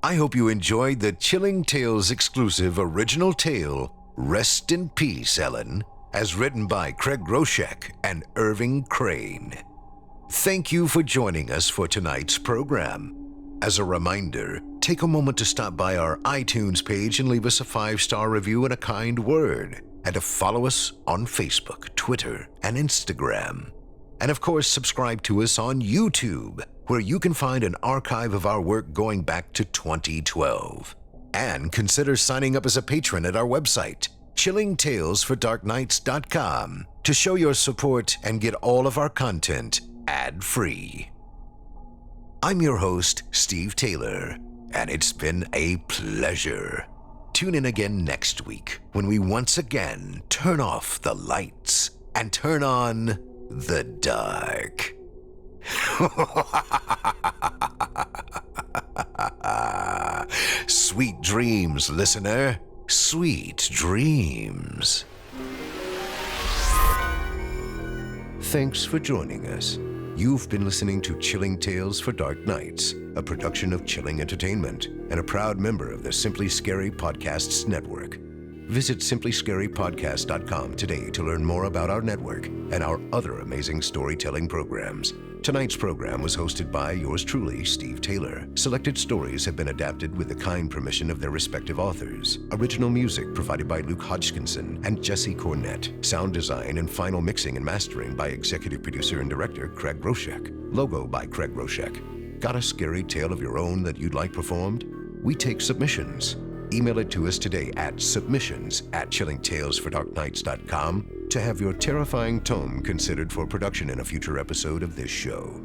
Speaker 2: I hope you enjoyed the Chilling Tales exclusive original tale, Rest in Peace, Ellen, as written by Craig Groshek and Irving Crane. Thank you for joining us for tonight's program. As a reminder, take a moment to stop by our iTunes page and leave us a 5-star review and a kind word, and to follow us on Facebook, Twitter, and Instagram. And of course, subscribe to us on YouTube, where you can find an archive of our work going back to 2012. And consider signing up as a patron at our website, chillingtalesfordarknights.com, to show your support and get all of our content ad-free. I'm your host, Steve Taylor, and it's been a pleasure. Tune in again next week when we once again turn off the lights and turn on the dark. Sweet dreams, listener. Sweet dreams. Thanks for joining us. You've been listening to Chilling Tales for Dark Nights, a production of Chilling Entertainment and a proud member of the Simply Scary Podcasts Network. Visit simplyscarypodcast.com today to learn more about our network and our other amazing storytelling programs. Tonight's program was hosted by yours truly, Steve Taylor. Selected stories have been adapted with the kind permission of their respective authors. Original music provided by Luke Hodgkinson and Jesse Cornett. Sound design and final mixing and mastering by executive producer and director Craig Groshek. Logo by Craig Groshek. Got a scary tale of your own that you'd like performed? We take submissions. Email it to us today at submissions@chillingtalesfordarknights.com to have your terrifying tome considered for production in a future episode of this show.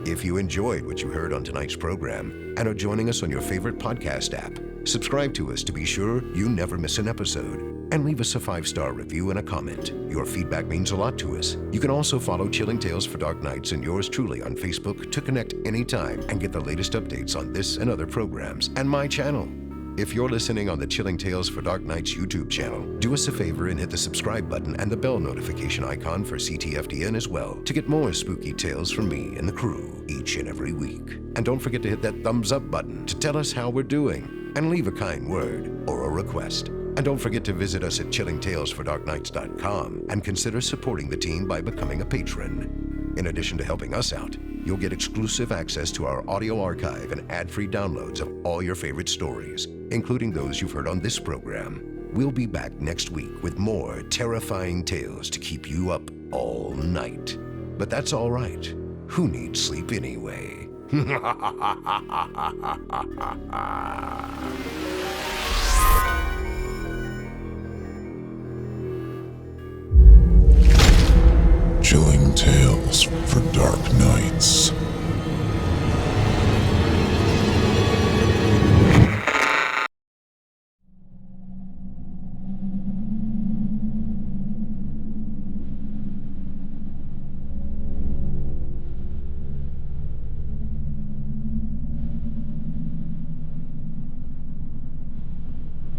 Speaker 2: If you enjoyed what you heard on tonight's program and are joining us on your favorite podcast app, subscribe to us to be sure you never miss an episode, and leave us a 5-star review and a comment. Your feedback means a lot to us. You can also follow Chilling Tales for Dark Nights and yours truly on Facebook to connect anytime and get the latest updates on this and other programs and my channel. If you're listening on the Chilling Tales for Dark Nights YouTube channel, do us a favor and hit the subscribe button and the bell notification icon for CTFDN as well to get more spooky tales from me and the crew each and every week. And don't forget to hit that thumbs up button to tell us how we're doing and leave a kind word or a request. And don't forget to visit us at chillingtalesfordarknights.com and consider supporting the team by becoming a patron. In addition to helping us out, you'll get exclusive access to our audio archive and ad-free downloads of all your favorite stories, including those you've heard on this program. We'll be back next week with more terrifying tales to keep you up all night. But that's all right. Who needs sleep anyway?
Speaker 1: Chilling Tales for Dark Nights.